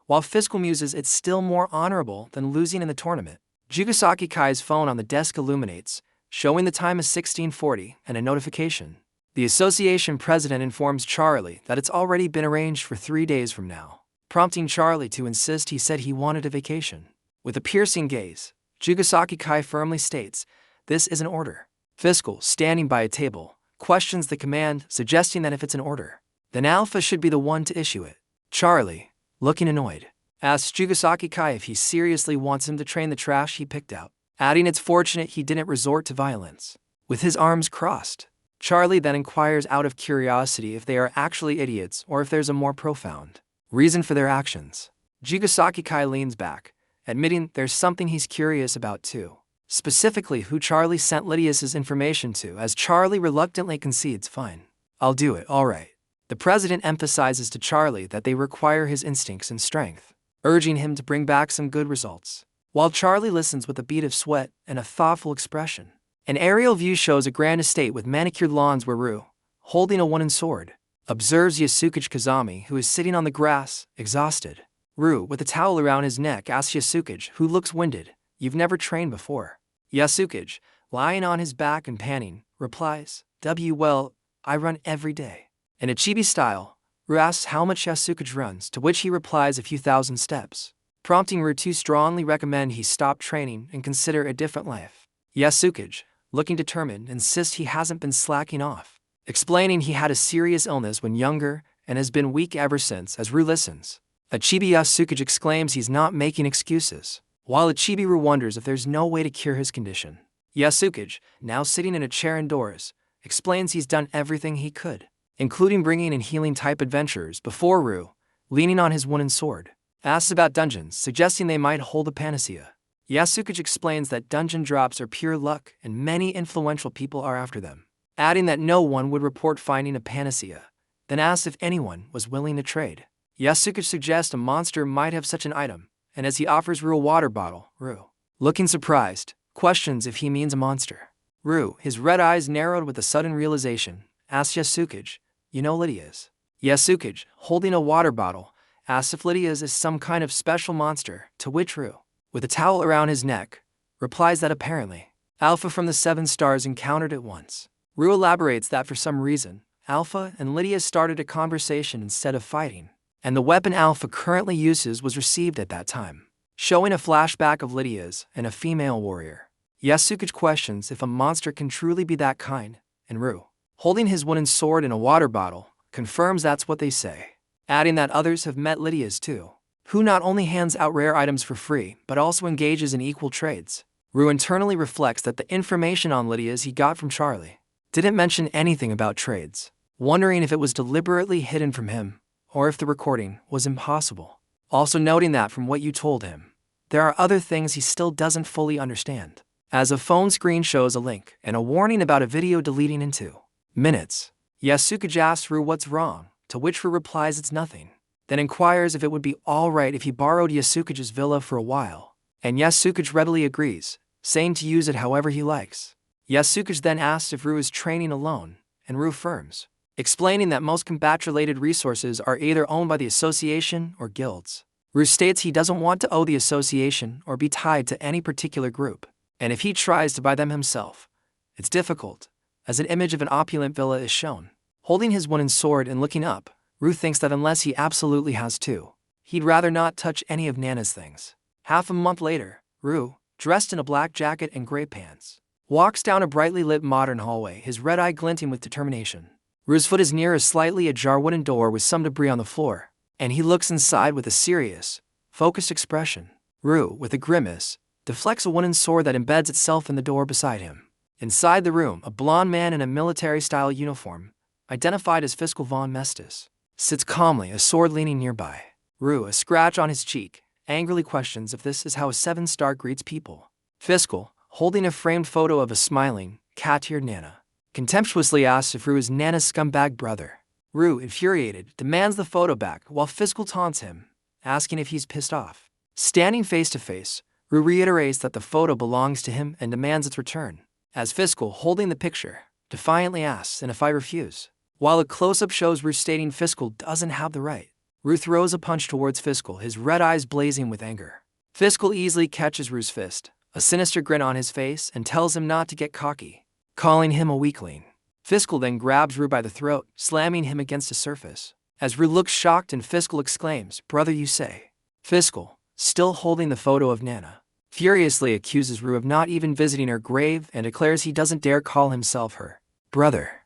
while Fiscal muses it's still more honorable than losing in the tournament. Jugasaki Kai's phone on the desk illuminates, showing the time is 16:40 and a notification. The association president informs Charlie that it's already been arranged for 3 days from now, prompting Charlie to insist he said he wanted a vacation. With a piercing gaze, Jugasaki Kai firmly states, this is an order. Fiscal, standing by a table, questions the command, suggesting that if it's an order, then Alpha should be the one to issue it. Charlie, looking annoyed, asks Jugasaki Kai if he seriously wants him to train the trash he picked out, adding it's fortunate he didn't resort to violence. With his arms crossed, Charlie then inquires out of curiosity if they are actually idiots or if there's a more profound reason for their actions. Jugasaki Kai leans back, admitting there's something he's curious about too, specifically who Charlie sent Lydia's information to, as Charlie reluctantly concedes fine. I'll do it, alright. The president emphasizes to Charlie that they require his instincts and strength, urging him to bring back some good results, while Charlie listens with a bead of sweat and a thoughtful expression. An aerial view shows a grand estate with manicured lawns where Rue, holding a one-hand sword, observes Yasukage Kazami, who is sitting on the grass, exhausted. Rue, with a towel around his neck, asks Yasukage, who looks winded, you've never trained before. Yasukage, lying on his back and panting, replies, well, I run every day. In a chibi style, Rue asks how much Yasukage runs, to which he replies a few thousand steps, prompting Rue to strongly recommend he stop training and consider a different life. Yasukage, looking determined, insists he hasn't been slacking off, explaining he had a serious illness when younger and has been weak ever since. As Rue listens, a chibi Yasukage exclaims he's not making excuses, while a chibi Rue wonders if there's no way to cure his condition. Yasukage, now sitting in a chair indoors, explains he's done everything he could. including bringing in healing-type adventurers before Ru, leaning on his wooden sword, asks about dungeons, suggesting they might hold a panacea. Yasukage explains that dungeon drops are pure luck and many influential people are after them, adding that no one would report finding a panacea, then asks if anyone was willing to trade. Yasukage suggests a monster might have such an item, and as he offers Ru a water bottle, Ru, looking surprised, questions if he means a monster. Ru, his red eyes narrowed with a sudden realization, asks Yasukage, "You know Lydia's?" Yasukage, holding a water bottle, asks if Lydia's is some kind of special monster, to which Ru, with a towel around his neck, replies that apparently, Alpha from the 7 stars encountered it once. Ru elaborates that for some reason, Alpha and Lydia started a conversation instead of fighting, and the weapon Alpha currently uses was received at that time, showing a flashback of Lydia's and a female warrior. Yasukage questions if a monster can truly be that kind, and Ru, holding his wooden sword and a water bottle, confirms that's what they say, adding that others have met Lydia's too, who not only hands out rare items for free but also engages in equal trades. Ru internally reflects that the information on Lydia's he got from Charlie didn't mention anything about trades, wondering if it was deliberately hidden from him or if the recording was impossible. Also noting that from what you told him, there are other things he still doesn't fully understand, as a phone screen shows a link and a warning about a video deleting in 2 minutes. Yasukage asks Ru what's wrong, to which Ru replies it's nothing, then inquires if it would be alright if he borrowed Yasukage's villa for a while, and Yasukage readily agrees, saying to use it however he likes. Yasukage then asks if Ru is training alone, and Ru affirms, explaining that most combat-related resources are either owned by the association or guilds. Ru states he doesn't want to owe the association or be tied to any particular group, and if he tries to buy them himself, it's difficult, as an image of an opulent villa is shown. Holding his wooden sword and looking up, Ru thinks that unless he absolutely has to, he'd rather not touch any of Nana's things. Half a month later, Ru, dressed in a black jacket and gray pants, walks down a brightly lit modern hallway, his red eye glinting with determination. Ru's foot is near a slightly ajar wooden door with some debris on the floor, and he looks inside with a serious, focused expression. Ru, with a grimace, deflects a wooden sword that embeds itself in the door beside him. Inside the room, a blond man in a military-style uniform, identified as Fiscal von Mestis, sits calmly, a sword leaning nearby. Ru, a scratch on his cheek, angrily questions if this is how a 7-star greets people. Fiscal, holding a framed photo of a smiling, cat-eared Nana, contemptuously asks if Ru is Nana's scumbag brother. Ru, infuriated, demands the photo back while Fiscal taunts him, asking if he's pissed off. Standing face to face, Ru reiterates that the photo belongs to him and demands its return, as Fiscal, holding the picture, defiantly asks and if I refuse. While a close-up shows Ru stating Fiscal doesn't have the right, Ru throws a punch towards Fiscal, his red eyes blazing with anger. Fiscal easily catches Ru's fist, a sinister grin on his face, and tells him not to get cocky, calling him a weakling. Fiscal then grabs Ru by the throat, slamming him against a surface. As Ru looks shocked and Fiscal exclaims, "Brother, you say?" Fiscal, still holding the photo of Nana, furiously accuses Ru of not even visiting her grave and declares he doesn't dare call himself her brother.